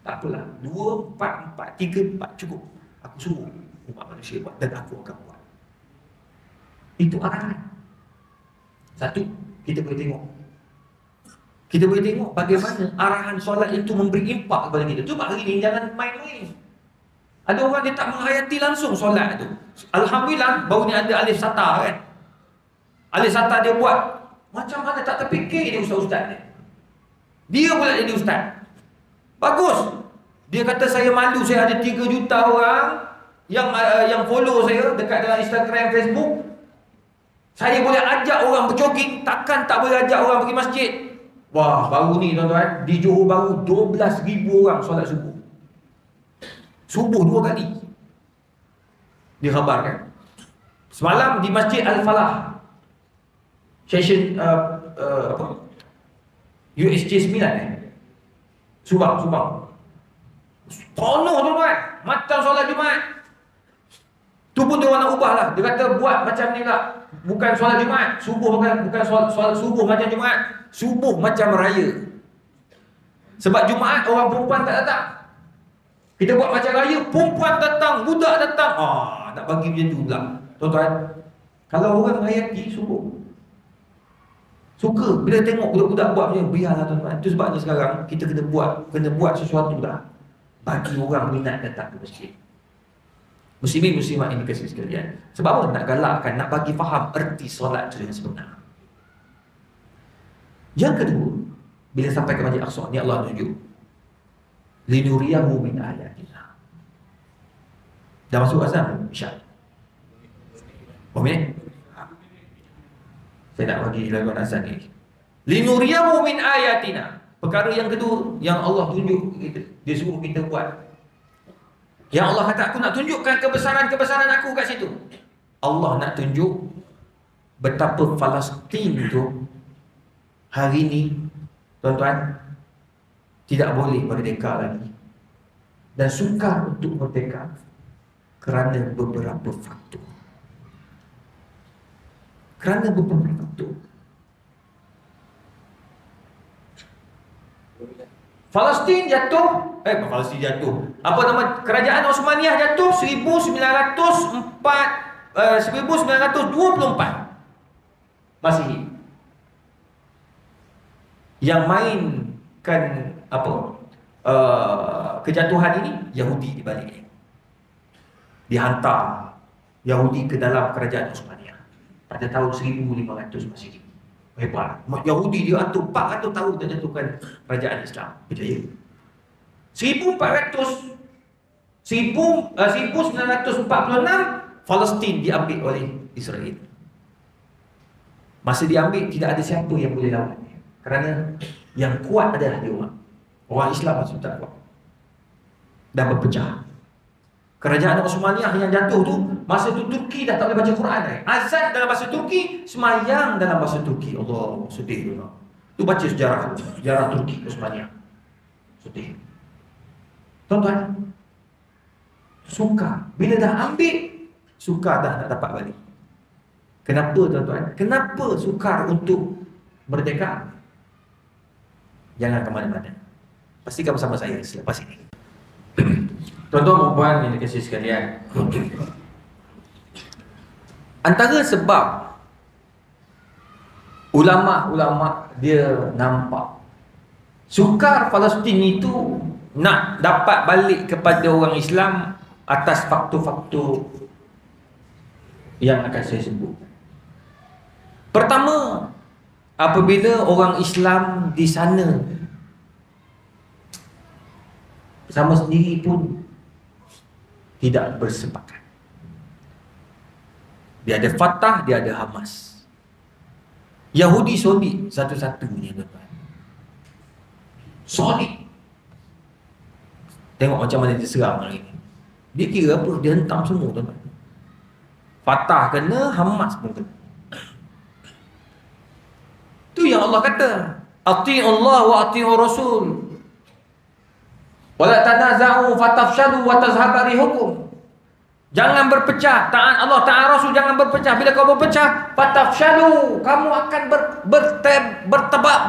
Tak apalah. 2, 4, 3, 4 cukup. Aku suruh umat manusia buat dan aku akan buat. Itu arahan. Satu, kita boleh tengok. Kita boleh tengok bagaimana arahan solat itu memberi impak kepada kita. Cuba hari ini jangan main-main. Ada orang dia tak menghayati langsung solat tu. Alhamdulillah baru ni ada alif sata kan. Alif sata dia buat macam mana tak terfikir dia ustaz-ustaz ni. Dia pula jadi ustaz. Bagus. Dia kata saya malu, saya ada 3 juta orang yang follow saya dekat dalam Instagram, Facebook. Saya boleh ajak orang berjoging, takkan tak boleh ajak orang pergi masjid. Wah, baru ni tuan-tuan, di Johor Bahru 12,000 orang solat subuh. Subuh 2 kali. Dikhabarkan. Semalam di Masjid Al-Falah. Session USJ 9 Subang. Penuh tuan-tuan. Macam solat Jumaat. Tu pun dia orang nak ubah lah. Dia kata buat macam ni lah. Bukan solat Jumaat. Subuh bukan solat subuh macam Jumaat. Subuh macam raya. Sebab Jumaat orang perempuan tak datang. Kita buat macam raya, perempuan datang, budak datang. Nak bagi macam tu pula. Tuan-tuan, kalau orang hayati subuh, suka bila tengok budak-budak buat macam ni, biarlah tuan-tuan. Itu sebabnya sekarang kita kena buat sesuatu dah bagi orang minat datang ke masjid. Muslimin muslimat ini kasih sekalian. Sebab apa? Nak galakkan, nak bagi faham erti solat itu yang sebenar. Yang kedua, bila sampai ke Masjid Aqsa, ni Allah tunjuk linuriyahu min ayatina. Dah masuk azan? InsyaAllah. Berapa minit? Saya nak bagi lagu azan ni. Linuriyahu min ayatina. Perkara yang kedua yang Allah tunjuk kita, dia suruh kita buat. Yang Allah kata, aku nak tunjukkan kebesaran-kebesaran aku kat situ. Allah nak tunjuk betapa Palestin tu hari ni, tuan-tuan, tidak boleh merdeka lagi. Dan sukar untuk merdeka kerana beberapa faktor. Palestin jatuh. Apa nama? Kerajaan Osmaniyah jatuh 1924 Masihi. Yang mainkan kejatuhan ini Yahudi di balik. Dihantar Yahudi ke dalam kerajaan Osmaniyah pada tahun 1500 Masihi. Hebat. Yahudi dia atur 400 tahun dia jatuhkan kerajaan Islam. Berjaya. 1946 Palestin diambil oleh Israel. Masa diambil tidak ada siapa yang boleh lawan. Kerana yang kuat adalah dia orang Islam masih tak kuat. Dah berpecah. Kerajaan Osmaniyah yang jatuh tu, masa tu Turki dah tak boleh baca Quran. Azan dalam bahasa Turki, semayang dalam bahasa Turki. Allah, sedih tu. Tu baca sejarah Turki Osmaniyah. Sedih. Tuan-tuan, sukar. Bila dah ambil, sukar dah nak dapat balik. Kenapa tuan-tuan? Kenapa sukar untuk merdeka? Jangan ke mana-mana. Pastikan bersama saya selepas ini. Tuan-tuan puan yang dikasihi sekalian, antara sebab ulama-ulama dia nampak sukar Palestin itu nak dapat balik kepada orang Islam atas faktor-faktor yang akan saya sebut. Pertama, apabila orang Islam di sana sama sendiri pun tidak bersepakat. Dia ada Fatah, dia ada Hamas. Yahudi solid satu-satunya, tuan-tuan. Solid. Tengok macam mana dia serang hari ni. Dia kira apa? Dia hentam semua, tuan-tuan. Fatah kena, Hamas pun kena. Tu yang Allah kata, Ati'ullah wa ati'ur Rasul. Wala tanaza'u fatafshalu wa tazhaba rihukum. Jangan berpecah, taat Allah, taat Rasul, jangan berpecah. Bila kau berpecah, fatafshalu, kamu akan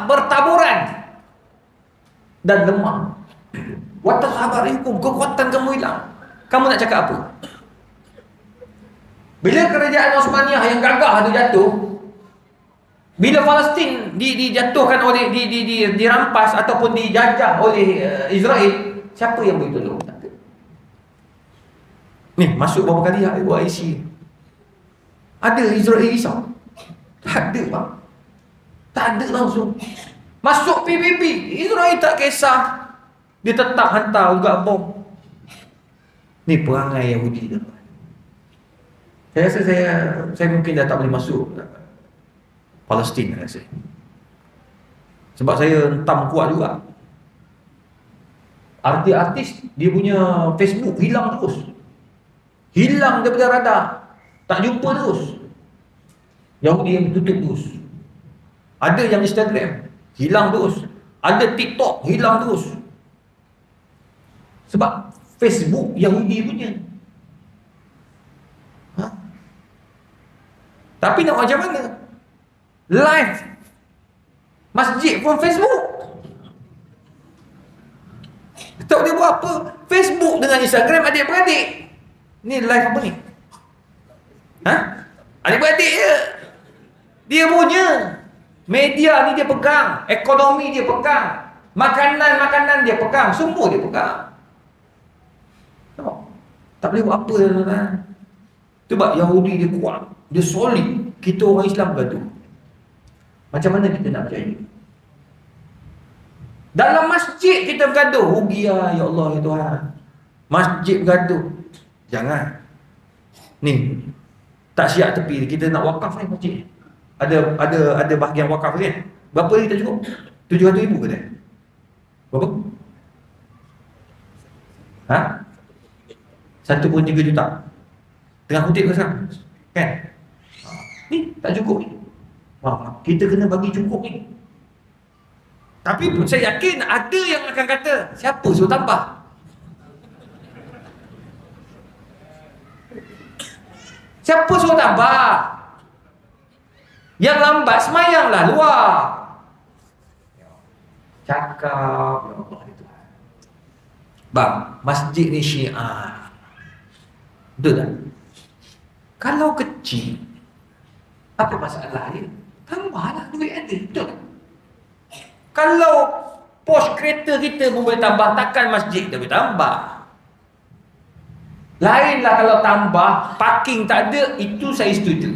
bertaburan dan lemah. Wa tazhaba rihukum, kekuatan kamu hilang. Kamu nak cakap apa? Bila kerajaan Osmaniyah yang gagah tu jatuh, bila Palestin dijatuhkan oleh dirampas ataupun dijajah oleh Israel, siapa yang boleh tolong? Tak ada. Ni masuk berapa kali IC? Ada Israel risau? Tak ada, bang. Tak ada langsung. Masuk PBB, Israel tak kisah. Dia tetap hantar juga bom. Ni perangai Yahudi tu. Saya rasa saya mungkin dah tak boleh masuk Palestin rasa. Sebab saya hentam kuat juga. Artis dia punya Facebook hilang terus. Hilang daripada radar. Tak jumpa terus. Yahudi yang tutup terus. Ada yang Instagram hilang terus. Ada TikTok hilang terus. Sebab Facebook Yahudi punya. Tapi nak macam mana? Live masjid pun Facebook. Tak dia buat apa? Facebook dengan Instagram adik-beradik. Ni live apa ni? Adik-beradik je. Dia punya. Media ni dia pegang. Ekonomi dia pegang. Makanan dia pegang. Semua dia pegang. Tak boleh buat apa, tuan-tuan. Sebab Yahudi dia kuat. Dia solid. Kita orang Islam gaduh. Macam mana kita nak percaya? Dalam masjid kita bergaduh. Rugi lah, ya Allah, ya Tuhan. Masjid bergaduh. Jangan. Ni, tak siap tepi. Kita nak wakaf ni masjid. Ada bahagian wakaf kan? Berapa ni tak cukup? 700,000 ke tak? Berapa? 1.3 juta. Tengah kutip ke sekarang? Kan? Ni tak cukup ni. Kita kena bagi cukup ni. Tapi saya yakin ada yang akan kata, siapa suruh tambah? Siapa suruh tambah? Yang lambat semayanglah luar. Cakap, ya Allah itu. Bang, masjid ni syiar. Betul tak? Kalau kecil, apa masalah dia? Tambahlah duit ada, betul tak? Kalau pos kereta kita pun boleh tambah, takkan masjid kita boleh tambah. Lainlah kalau tambah, parking tak ada, itu saya setuju.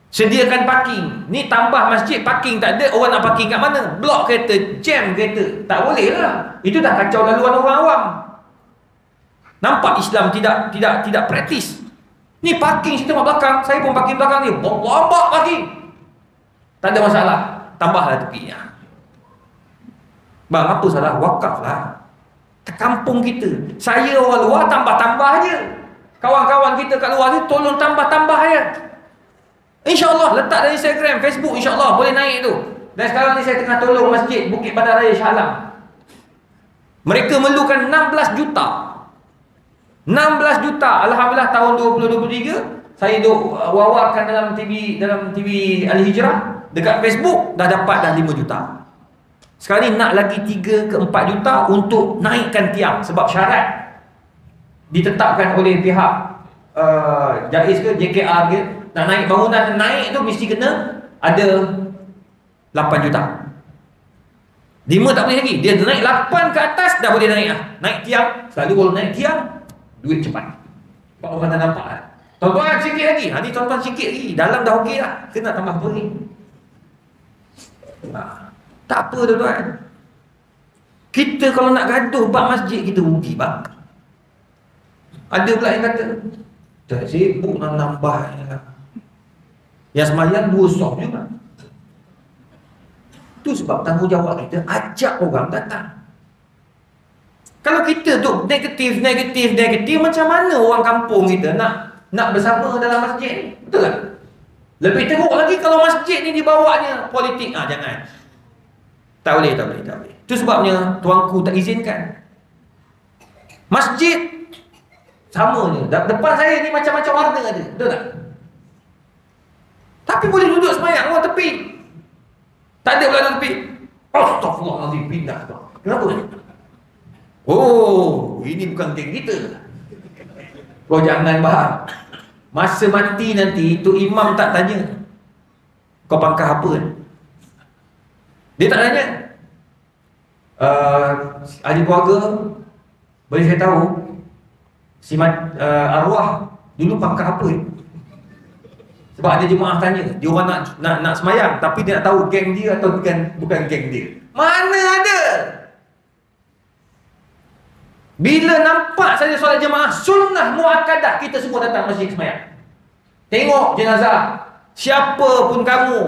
Sediakan parking. Ni tambah masjid, parking tak ada, orang nak parking kat mana? Blok kereta, jam kereta. Tak boleh lah. Itu dah kacau laluan orang awam. Nampak Islam tidak praktis. Ni parking situ kat belakang, saya pun parking belakang dia. Bombak parking. Tak ada masalah. Tambahlah tepinya. Bang, apa salah? Wakaf lah. Kampung kita. Saya orang luar tambah-tambah je. Kawan-kawan kita kat luar tu tolong tambah-tambah je. InsyaAllah letak dalam Instagram, Facebook, insyaAllah boleh naik tu. Dan sekarang ni saya tengah tolong masjid Bukit Bandar Raya Shah Alam. Mereka memerlukan 16 juta. 16 juta. Alhamdulillah tahun 2023 saya wawarkan dalam TV Al-Hijrah, dekat Facebook dah dapat dah 5 juta. Sekarang ni nak lagi 3 ke 4 juta untuk naikkan tiang sebab syarat ditetapkan oleh pihak JAIZ ke JKR ke. Nak naik bangunan naik tu mesti kena ada 8 juta. 5 tak boleh lagi. Dia naik 8 ke atas dah boleh naik lah. Naik tiang. Selalu kalau naik tiang duit cepat. Sebab orang tak nampak lah. Tuan-tuan sikit lagi. Ni tuan-tuan sikit lagi. Dalam dah okey lah. Kena tambah apa ni? Tak apa tuan-tuan. Kita kalau nak gaduh bab masjid kita rugi bang. Ada pula yang kata Tak sibuk nak nambah. Yang semayang 2 soft juga. Itu sebab tanggungjawab kita ajak orang datang. Kalau kita duk negatif, macam mana orang kampung kita nak bersama dalam masjid ni? Betul tak? Lebih teruk lagi kalau masjid ni dibawanya politik. Jangan. Tak boleh. Itu sebabnya tuanku tak izinkan. Masjid sama je. Depan saya ni macam-macam warna ada. Betul tak? Tapi boleh duduk semayang orang tepi. Tak ada pula tepi. Astaghfirullahaladzim, pindah tu. Kenapa? Oh, ini bukan geng kita. Kau jangan faham. Masa mati nanti tu imam tak tanya kau pangkah apa kan? Dia tak tanya ahli keluarga, boleh saya tahu si arwah dulu pangkah apa? Sebab ada jemaah tanya, dia orang nak semayang tapi dia nak tahu geng dia atau bukan geng dia. Mana ada? Bila nampak saja solat jemaah sunnah muakkadah, kita semua datang masjid semayang. Tengok jenazah. Siapa pun kamu,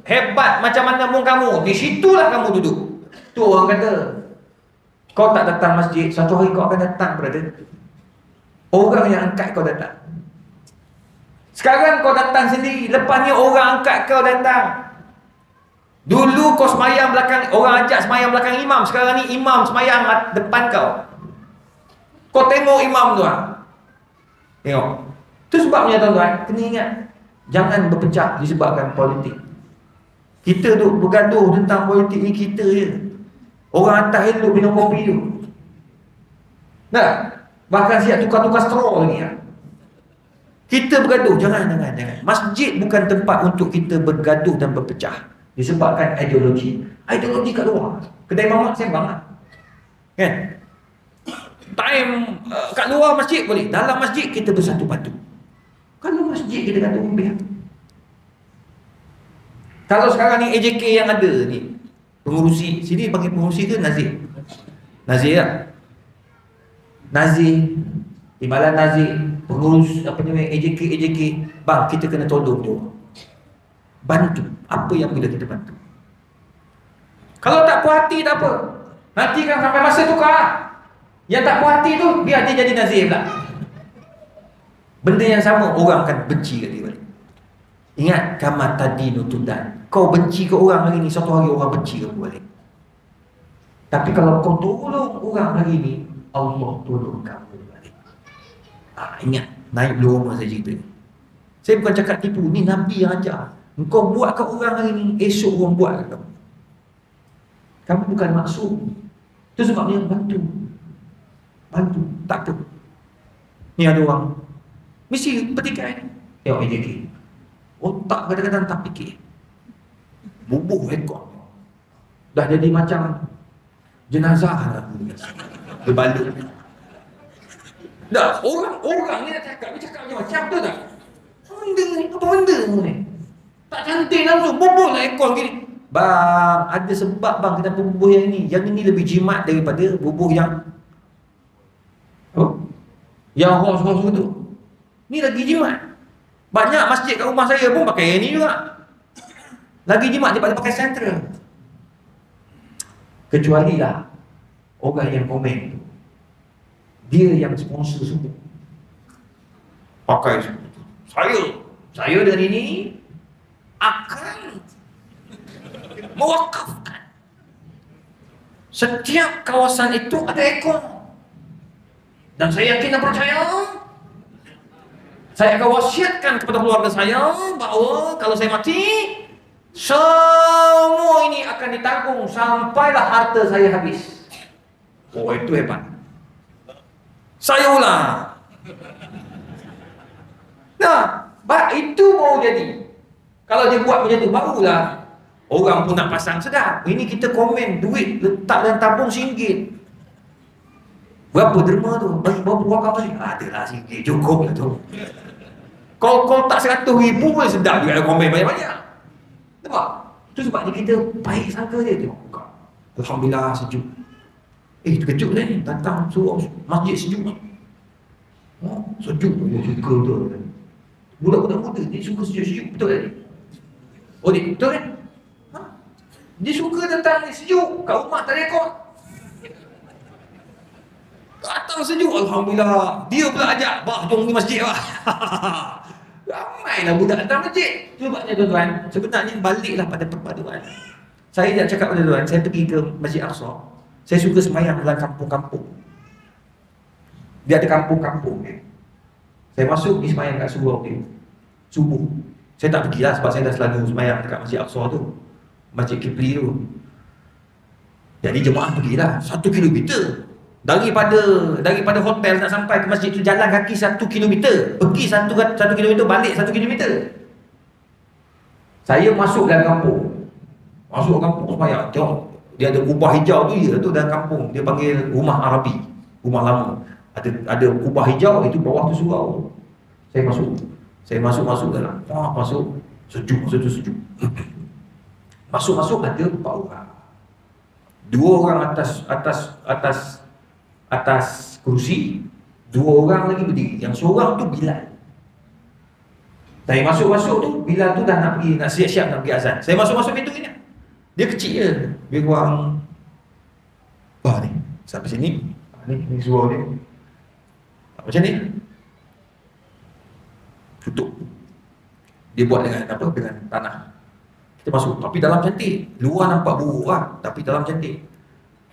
hebat macam mana pun kamu, di situlah kamu duduk. Tu orang kata, kau tak datang masjid, satu hari kau akan datang, brother. Orang yang angkat kau datang. Sekarang kau datang sendiri, lepas ni orang angkat kau datang. Dulu kau semayang belakang, orang ajak semayang belakang imam. Sekarang ni imam semayang depan kau. Kau tengok imam tu lah. Tengok. Itu sebabnya tuan-tuan, kena ingat, jangan berpecah disebabkan politik. Kita duk bergaduh tentang politik ni kita je. Orang atas elok minum kopi tu. Nah, bahkan siap tukar-tukar straw lagi lah. Kita bergaduh, jangan. Masjid bukan tempat untuk kita bergaduh dan berpecah disebabkan ideologi. Ideologi kat luar. Kedai mamak sembang lah. Kan? Time kat luar masjid boleh. Dalam masjid kita bersatu padu. Kalau masjid kita kata umbiak. Kalau sekarang ni AJK yang ada ni, pengurusi, sini panggil pengurusi ke Nazir? Nazir tak? Nazir, Timbalan Nazir, pengurus apa ni AJK, bang, kita kena tolong dia. Bantu apa yang boleh kita bantu. Kalau tak puas hati tak apa. Nanti kan sampai masa tukar. Yang tak puas hati tu biar dia jadi Nazir pula. Benda yang sama orang akan benci kat dia balik. Ingat, kama tadinu tudan. Kau benci ke orang hari ni, satu hari orang benci ke balik. Tapi kalau kau tolong orang hari ni, Allah tolong kamu balik. Ingat, naik loma saja kita ni. Saya bukan cakap tipu, ni Nabi yang ajar. Kau buat kat orang hari ni, esok orang buat kat kamu. Kamu bukan maksud. Itu sebabnya bantu, tak apa. Ni ada orang mesti petikai. Tengok AJK, otak kadang-kadang tak fikir. Bubuh ekor. Dah jadi macam jenazah lah. Dia balut. Dah, orang ni nak cakap, dia cakap macam tu tak? Apa benda ni? Tak cantik langsung, bubuh lah ekor gini. Bang, ada sebab bang kenapa bubuh yang ni. Yang ini lebih jimat daripada bubuh yang yang hos-hos tu. Ni lagi jimat. Banyak masjid kat rumah saya pun pakai yang ni juga. Lagi jimat daripada pakai sentral. Kecuali lah orang yang komen tu, dia yang sponsor semua. Pakai saya dengan ini akan mewakafkan. Setiap kawasan itu ada ekor. Dan saya yakin dan percaya, saya akan wasiatkan kepada keluarga saya bahawa kalau saya mati, semua ini akan ditanggung sampailah harta saya habis. Oh, itu hebat. Saya ulang. Nah, itu mau jadi. Kalau dia buat macam tu, barulah orang pun nak pasang sedap. Ini kita komen duit letak dalam tabung RM1. Berapa derma tu? Berapa wakaf tu? Adalah RM1, cukup lah tu. Kalau tak RM100,000 pun sedap juga komen banyak-banyak. Nampak? Itu sebabnya kita baik sangka dia. Tengok, alhamdulillah sejuk. Terkejut lah ni, datang suruh masjid sejuk ni. Sejuk dia suka betul. Budak-budak muda dia suka sejuk-sejuk betul kan? Oh dia betul kan? Dia suka datang sejuk. Kat rumah tak rekod. Datang sejuk, alhamdulillah. Dia pula ajak, "Bah, jom pergi masjid lah." Ramailah budak datang masjid. Sebabnya tuan-tuan, sebenarnya baliklah pada perpaduan. Saya nak cakap pada tuan, saya pergi ke Masjid Aqsa. Saya suka sembahyang dalam kampung-kampung. Dia ada kampung-kampung dia. Saya masuk pergi sembahyang kat subuh dia. Subuh. Saya tak pergilah sebab saya dah selalu sembahyang dekat Masjid Aqsa tu. Masjid Kipli tu. Jadi jemaah pergilah 1 kilometer. Daripada hotel nak sampai ke masjid tu jalan kaki 1 kilometer. Pergi 1 kilometer, balik 1 kilometer. Saya masuk dalam kampung. Masuk kampung sembahyang. Tengok, dia ada kubah hijau tu je tu dalam kampung. Dia panggil rumah Arabi, rumah lama. Ada kubah hijau, itu bawah tu surau. Saya masuk dalam. Masuk sejuk. Masuk ada 4 orang. 2 orang atas kerusi, 2 orang lagi berdiri. Yang seorang tu Bilal. Saya masuk tu, Bilal tu dah nak siap-siap nak pergi azan. Saya masuk pintu ni. Dia kecil je. Dia kurang ni, sampai sini. Ni suara dia. Macam ni. Tutup. Dia buat dengan dengan tanah. Kita masuk, tapi dalam cantik. Luar nampak buruk lah, tapi dalam cantik.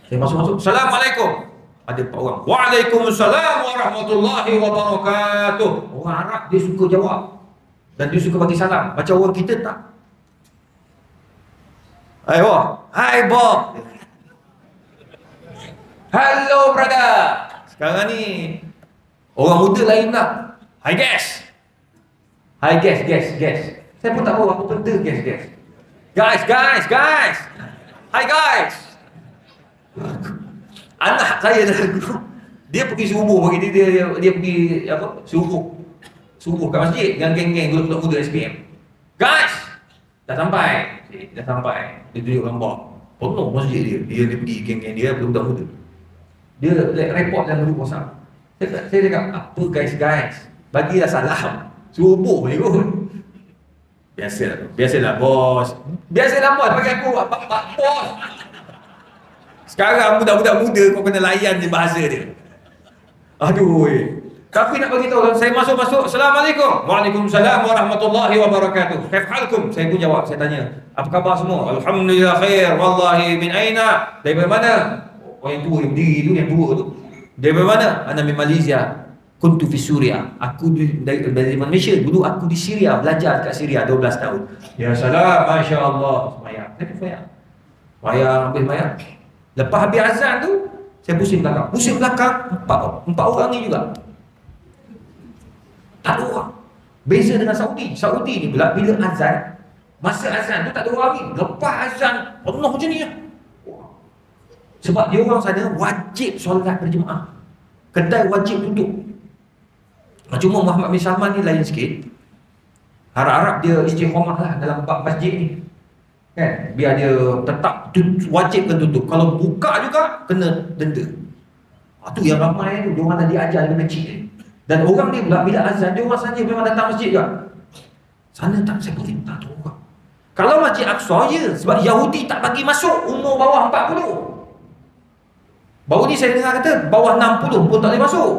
Saya masuk. Assalamualaikum. Ada 4 orang. Waalaikumsalam warahmatullahi wabarakatuh. Orang Arab dia suka jawab. Dan dia suka bagi salam. Macam orang kita tak. Hai Bob. Hello brother. Sekarang ni orang muda lain pula. Hi guys. Saya pun tak tahu apa benda guys. Guys. Hi guys. Anak saya dalam grup, dia pergi subuh pagi dia pergi apa? Subuh kat masjid dengan geng-geng budak-budak muda SPM. Guys, dah sampai. Dia tunjuk gambar. Penuh masjid dia. Dia pergi geng-geng dia budak-budak muda. Dia report dalam grup WhatsApp. Saya cakap, apa guys? Bagilah salam. Subuh ni kot. Biasalah bos. Bagi aku bos. Sekarang budak-budak muda kau kena layan je bahasa dia. Aduh. Tapi nak bagi tahu, saya masuk. Assalamualaikum. Waalaikumsalam warahmatullahi wabarakatuh. Kaif halkum? Saya pun jawab, saya tanya. Apa khabar semua? Alhamdulillah khair. Wallahi min aina? Dari mana? Oh yang tua, yang berdiri tu, yang tua tu. Dari mana? Ana min Malaysia. Kuntu fi Suria. Aku dari Malaysia. Dulu aku di Syria, belajar kat Syria 12 tahun. Ya salam, masya-Allah. Sembahyang. Saya sembahyang. Habis sembahyang. Lepas habis azan tu, saya pusing belakang. Empat orang ni juga. Tak ada orang. Beza dengan Saudi. Saudi ni bila azan, masa azan tu tak ada orang ni. Lepas azan, penuh macam ni lah. Sebab dia orang sana wajib solat berjemaah. Kedai wajib tutup. Cuma Muhammad bin Salman ni lain sikit. Harap-harap dia istiqamah lah dalam bab masjid ni. Kan? Biar dia tetap wajibkan tutup. Kalau buka juga, kena denda. Itu yang ramai tu. Dia orang dah diajar dengan kecil ni. Dan orang ni pula bila azan, dia orang saja memang datang masjid juga. Sana tak, saya boleh tak tahu orang. Kalau Masjid Aqsa, ya. Sebab Yahudi tak bagi masuk umur bawah 40. Baru ni saya dengar kata, bawah 60 pun tak boleh masuk.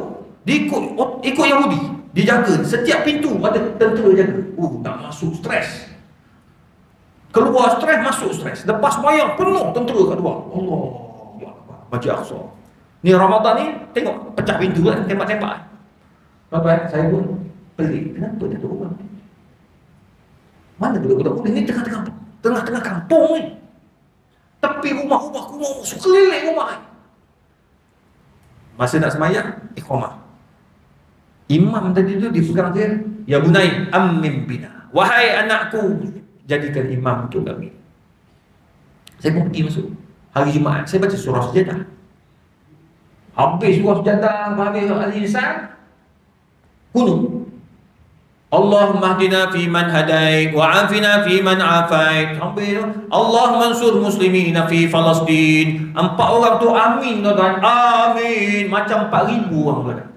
Dia ikut Yahudi. Dia jaga. Setiap pintu ada tentera jaga. Tak masuk, stres. Keluar stres, masuk stres. Lepas sembahyang, penuh tentera kat luar. Allah. Masjid Aqsa. Ni Ramadan ni, tengok, pecah pintu kan, tembak-tembak. Tuan-tuan, saya pun pelik. Kenapa dia tu orang? Mana budak-budak muda ni tengah-tengah kampung ni. Tepi rumah-rumah kumuh, sekeliling rumah ni. Masa nak sembahyang, iqamah. Imam tadi tu dipegang dia, ya bunai ammim bina. Wahai anakku, jadikan imam untuk kami. Saya pun pergi masuk. Hari Jumaat, saya baca surah Sajadah. Habis surah Sajadah, habis Al-Insan, kunut. Allahumma hdina fi man hadait wa afina fi man afait. Allahumma ansur muslimina fi Palestin. 4 orang tu amin tuan-tuan. Amin. Macam 4,000 orang tuan.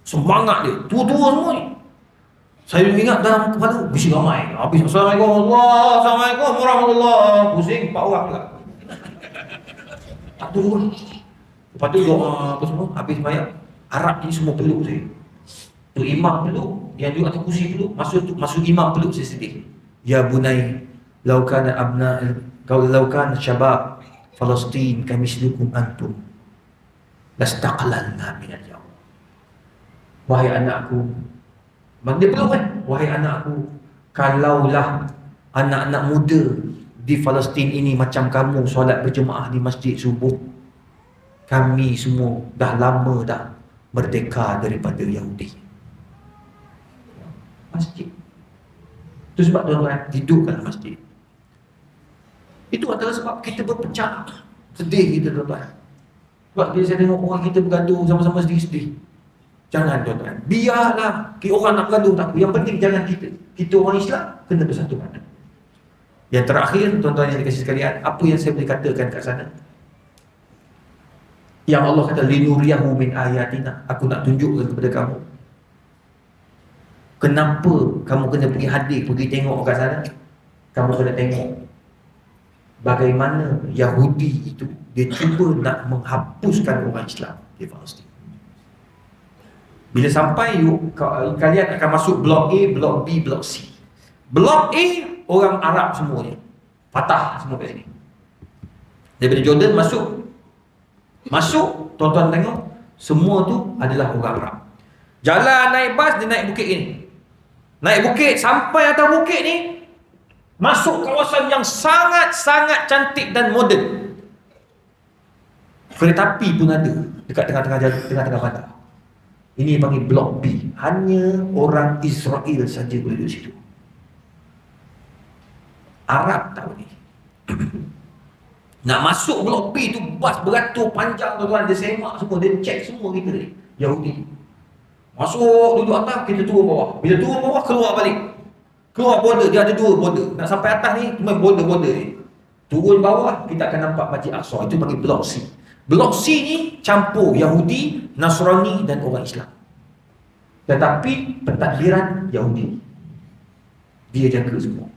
Semangat dia, tua-tua semua ni. Saya ingat dalam kepala, mesti ramai. Habis Assalamualaikum warahmatullahi. Pusing 4 orang pula. Tak turun. Lepas tu doa apa semua, habis bayar. Arab ni semua peluk saya. Tu imam peluk, yang duduk atas kursi peluk, masuk imam peluk, saya sedih. Ya bunai, law kana syabab Palestin kamislukum antum lastaqlalna minal yawm. Wahai anakku, dia peluk kan? Wahai anakku, kalaulah anak-anak muda di Palestin ini macam kamu solat berjemaah di masjid subuh, kami semua dah lama dah merdeka daripada Yahudi. Masjid. Itu sebab tuan-tuan hidupkan masjid. Itu adalah sebab kita berpecah. Sedih kita tuan-tuan. Sebab bila saya tengok orang kita bergaduh sama-sama sedih-sedih. Jangan tuan-tuan. Biarlah orang nak bergaduh tak apa. Yang penting jangan kita orang Islam kena bersatu padu. Yang terakhir tuan-tuan yang dikasih sekalian, apa yang saya boleh katakan kat sana? Yang Allah kata linuriyahu min ayatina, aku nak tunjukkan kepada kamu. Kenapa kamu kena pergi hadir, pergi tengok kat sana? Kamu kena tengok bagaimana Yahudi itu dia cuba nak menghapuskan orang Islam di Palestin. Bila sampai kalian akan masuk blok A, blok B, blok C. Blok A orang Arab semuanya, Fatah semua kat sini. Daripada Jordan masuk, tuan-tuan tengok, semua tu adalah orang Arab. Jalan naik bas, dia naik bukit ini. Naik bukit, sampai atas bukit ni, masuk kawasan yang sangat-sangat cantik dan moden. Kereta api pun ada dekat tengah-tengah jalan, tengah-tengah bandar. Ini panggil blok B. Hanya orang Israel saja boleh duduk situ. Arab tak boleh. Nak masuk blok B tu bas beratur panjang tuan-tuan, dia semak semua, dia check semua kita ni, Yahudi. Masuk duduk atas, kita turun bawah. Bila turun bawah, keluar balik. Keluar border, dia ada 2 border. Nak sampai atas ni, cuma border-border ni. Turun bawah, kita akan nampak Masjid Aqsa. Itu panggil blok C. Blok C ni campur Yahudi, Nasrani dan orang Islam. Tetapi pentadbiran Yahudi. Dia jaga semua.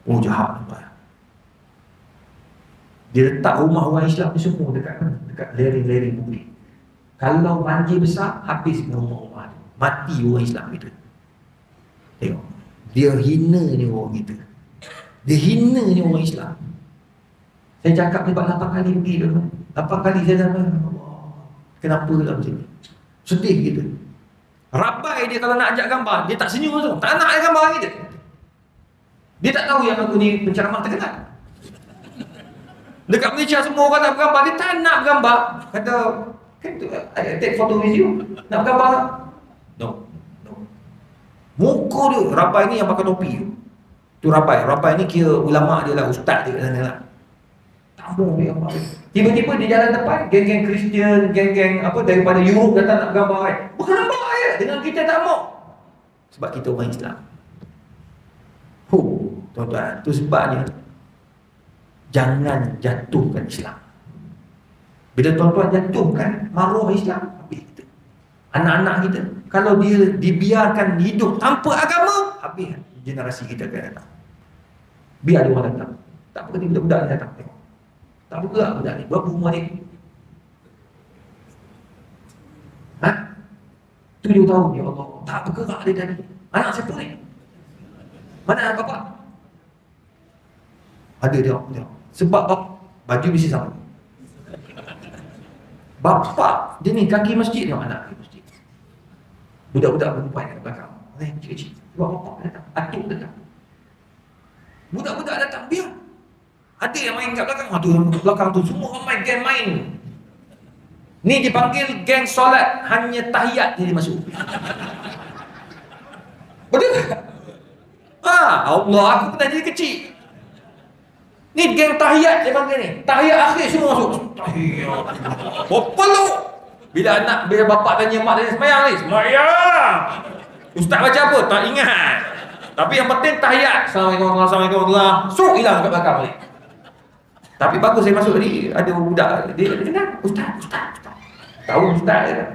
Oh jahat tuan. Dia letak rumah orang Islam ni semua dekat mana? Dekat lereng-lereng bukit. Kalau banjir besar, habis rumah-rumah. Mati orang Islam kita. Tengok. Dia hina ni orang kita. Dia hina ni orang Islam. Saya cakap ni 8 kali pergi tu. 8 kali saya dah kenapa lah macam ni? Sedih kita. Rabai dia kalau nak ajak gambar, dia tak senyum langsung. Tak nak ajak gambar kita. Dia tak tahu yang aku ni penceramah terkenal. Dekat Malaysia semua orang nak bergambar, dia tak nak bergambar. Kata, take photo with you. Nak bergambar tak? No. Muka dia, Rabai ni yang pakai topi tu. Tu Rabai. Rabai ni kira ulama dia lah, ustaz dia kat sana lah. Tak mau dia gambar. Tiba-tiba di jalan depan, geng-geng Kristian, geng-geng apa daripada Europe datang nak bergambar kan. Bergambar je, dengan kita tak mau. Sebab kita orang Islam. Tuan-tuan, tu sebabnya jangan jatuhkan Islam. Bila tuan-tuan jatuhkan maruah Islam, habis kita. Anak-anak kita, kalau dia dibiarkan hidup tanpa agama, habis generasi kita akan datang. Biar dia orang datang. Tak apa, budak-budak ni datang. Tengok. Tak bergerak budak ni. Berapa umur dia? 7 tahun, ya Allah. Tak bergerak dia tadi. Anak siapa ni? Mana anak bapak? Ada dia. Sebab baju mesti sama. Bapak dia ni kaki masjid, tengok anak kaki masjid. Budak-budak perempuan kat belakang. Kecil-kecil. Sebab bapak datang, atuk datang. Budak-budak datang, biar. Ada yang main kat belakang. Aduh, yang kat belakang tu semua ramai geng main. Ni dipanggil geng solat, hanya tahiyat dia masuk. Betul tak? Allah, aku pernah jadi kecil. Ni geng tahiyat dia panggil ni. Tahiyat akhir semua masuk. Tahiyat. Peluk. Bila bapak tanya mak dia, semayang ni? Semayang. Ustaz baca apa? Tak ingat. Tapi yang penting tahiyat. Assalamualaikum warahmatullahi wabarakatuh. Suruh hilang kat belakang balik. Tapi bagus saya masuk tadi, ada budak dia kenal Ustaz. Tahu Ustaz dia.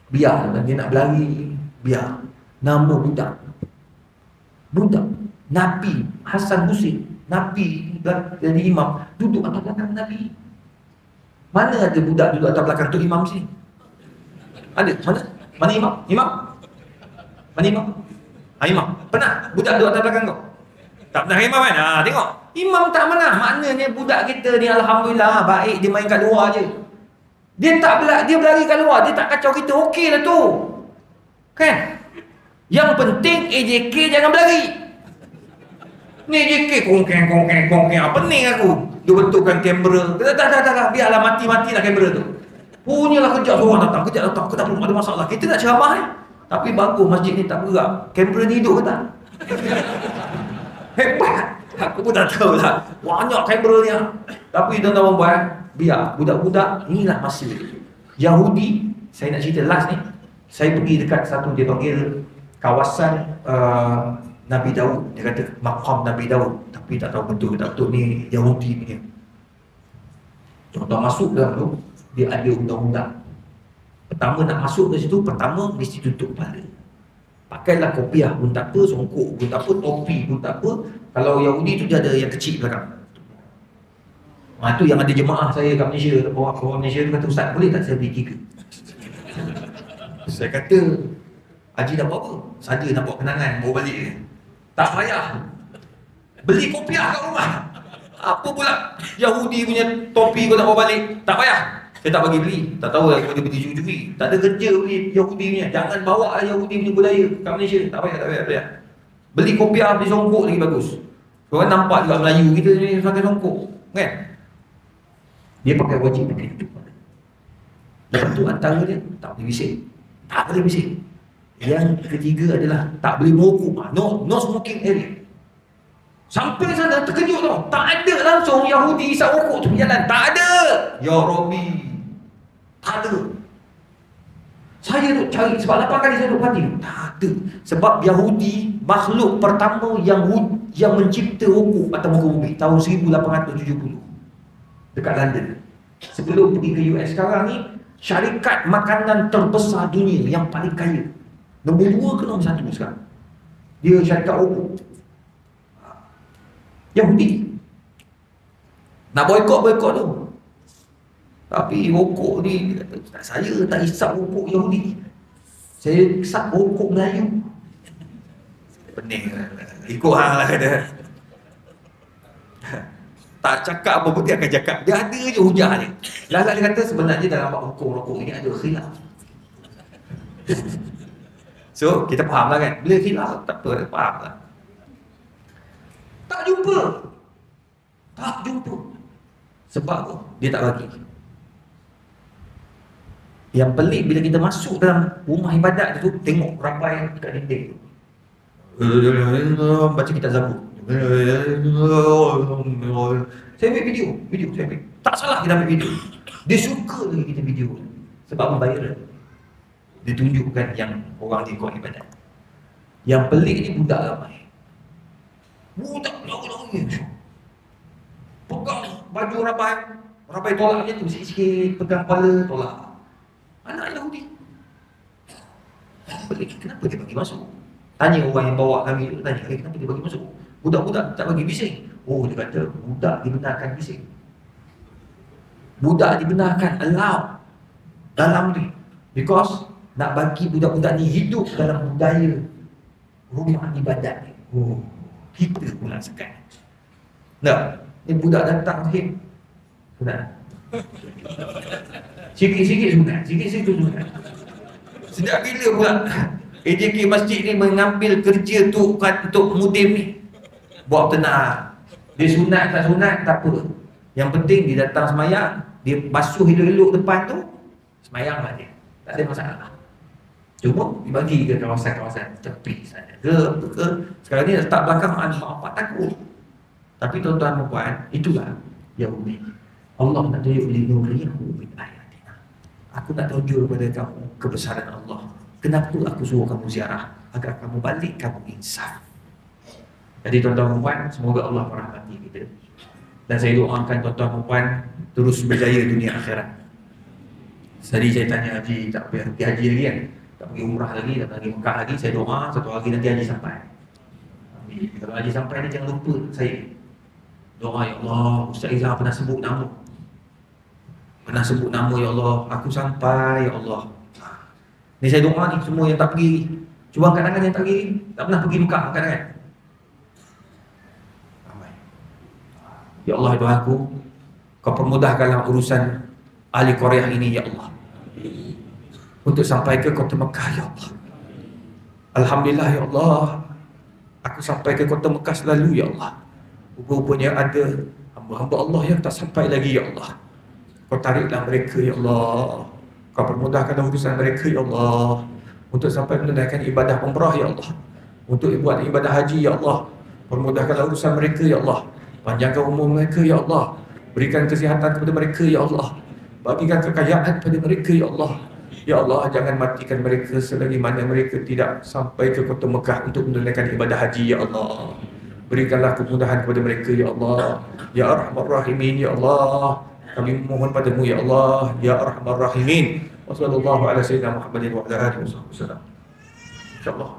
Biar dia nak berlari, biar. Nama budak Nabi Hasan Husin, Nabi jadi imam, duduk atas belakang Nabi. Mana ada budak duduk atas belakang tu imam sini? Ada? Mana imam? Mana imam? Imam. Pernah budak duduk atas belakang kau? Tak pernah imam kan? Tengok. Imam tak pernah. Maknanya budak kita ni alhamdulillah baik, dia main kat luar je. Dia berlari kat luar, dia tak kacau kita, okey lah tu. Kan? Yang penting AJK jangan berlari. Ni AJK kongkeng, pening aku. Dia betulkan kamera. Dah, biarlah mati-matilah kamera tu. Punyalah kejap seorang datang, kenapa ada masalah. Kita nak ceramah ni. Tapi bagus masjid ni tak bergerak. Kamera ni hidup ke tak? Hebat. Aku pun tak tahu lah. Banyak kamera ni. Tapi tuan-tuan perempuan, biar budak-budak inilah masa Yahudi. Saya nak cerita last ni. Saya pergi dekat satu, dia panggil kawasan Nabi Daud. Dia kata maqam Nabi Daud. Tapi tak tahu betul tak betul ni Yahudi punya. Contoh masuk dalam tu, dia ada undang-undang. Pertama nak masuk ke situ, pertama mesti tutup kepala. Pakailah kopiah pun tak apa, songkok pun tak apa, topi pun tak apa. Kalau Yahudi tu dia ada yang kecil belakang. Tu yang ada jemaah saya kat Malaysia. Orang Malaysia tu kata, Ustaz boleh tak saya beli 3? Saya kata, Haji nak buat apa? Saja nak buat kenangan, bawa balik je. Tak payah. Beli kopiah kat rumah. Apa pula Yahudi punya topi kau nak bawa balik? Tak payah. Saya tak bagi beli. Tak tahu lah dia beli curi-curi. Tak ada kerja beli Yahudi punya. Jangan bawa Yahudi punya budaya kat Malaysia. Tak payah. Beli kopiah, beli songkok lagi bagus. Korang nampak juga Melayu kita ni pakai songkok. Kan? Dia pakai wajib pakai tutup. Lepas tu antara dia tak boleh bising. Tak boleh bising. Yang ketiga adalah tak boleh merokok. No smoking area. Sampai sana terkejut tau. Tak ada langsung Yahudi isap rokok tu berjalan. Tak ada. Ya Rabbi. Tak ada. Saya tu cari sebab 8 kali saya duduk parti. Tak ada. Sebab Yahudi makhluk pertama yang mencipta rokok atas muka bumi tahun 1870 dekat London. Sebelum pergi ke US sekarang ni, syarikat makanan terbesar dunia yang paling kaya. Nombor 2 ke nombor 1 sekarang. Dia syarikat rokok. Yahudi. Nak boykot tu. Tapi rokok ni, saya tak hisap rokok Yahudi. Saya hisap rokok Melayu. Pening lah. Ikut hang lah kata. Tak cakap apa pun dia akan cakap. Dia ada je hujah ni. Last dia kata sebenarnya dalam hukum rokok ini ada khilaf. So kita faham lah kan. Bila khilaf tak apa, faham lah. Tak jumpa. Sebab dia tak bagi. Yang pelik bila kita masuk dalam rumah ibadat tu, tengok ramai dekat dinding tu. Baca kitab Zabur. Saya ambil video saya ambil. Tak salah kita ambil video. Dia suka lagi kita video. Sebab viral. Dia tunjukkan yang orang ni kuat ibadat. Yang pelik ni budak ramai. Budak lagi. Pegang baju Rabai tolak dia tu sikit-sikit. Pegang kepala, tolak. Anak Yahudi. Pelik, kenapa dia bagi masuk? Tanya orang yang bawa kami tu, tanya, kenapa dia bagi masuk? Budak-budak tak bagi bising. Oh, dia kata, budak dibenarkan bising. Budak dibenarkan, allowed dalam ni. Because nak bagi budak-budak ni hidup dalam budaya rumah ibadat ni. Oh, kita pula sekat. Tak, ni budak datang him. Sunat. Sikit-sikit sunat. Sedap bila pula AJK masjid ni mengambil kerja tu untuk mudim ni. Buat tenang. Dia sunat tak sunat tak apa. Yang penting dia datang semayang, dia basuh elok-elok depan tu, semayang lah dia. Tak ada masalah. Cuma dibagi ke kawasan-kawasan tepi sana ke sekarang ni letak belakang apa takut. Tapi tuan-tuan dan puan, itulah Yahudi. Allah nak tunjuk linuriyahu min ayatina. Aku nak tunjuk kepada kamu kebesaran Allah. Kenapa aku suruh kamu ziarah? Agar kamu balik, kamu insaf. Jadi tuan-tuan dan puan, semoga Allah merahmati kita. Dan saya doakan tuan-tuan dan puan terus berjaya dunia akhirat. Tadi saya tanya Haji, tak pergi haji lagi kan, tak pergi umrah lagi, tak pergi Mekah lagi. Saya doa satu hari nanti haji sampai. Kalau haji sampai ni jangan lupa saya doa, ya Allah, Ustaz Izzah pernah sebut nama, ya Allah, aku sampai, ya Allah. Ni saya doa ni semua yang tak pergi, cuba angkat tangan yang tak pergi, tak pernah pergi Mekah, angkat tangan. Ya Allah, Tuhanku, kau permudahkanlah urusan ahli Korea ini, ya Allah, untuk sampai ke kota Mekah, ya Allah. Alhamdulillah, ya Allah, aku sampai ke kota Mekah selalu, ya Allah. Rupanya ada hamba-hamba Allah yang tak sampai lagi, ya Allah. Kau tariklah mereka, ya Allah. Kau permudahkanlah urusan mereka, ya Allah, untuk sampai menunaikan ibadah umrah, ya Allah, untuk buat ibadah haji, ya Allah. Permudahkanlah urusan mereka, ya Allah. Panjangkan umur mereka, ya Allah. Berikan kesihatan kepada mereka, ya Allah. Bagikan kekayaan kepada mereka, ya Allah. Ya Allah, jangan matikan mereka selagi mana mereka tidak sampai ke kota Mekah untuk menunaikan ibadah haji, ya Allah. Berikanlah kemudahan kepada mereka, ya Allah. Ya Arhamar Rahimin, ya Allah. Kami mohon padamu, ya Allah, ya Arhamar Rahimin. Wassallallahu ala sayyidina Muhammadin wa ala alihi wasallam. InsyaAllah.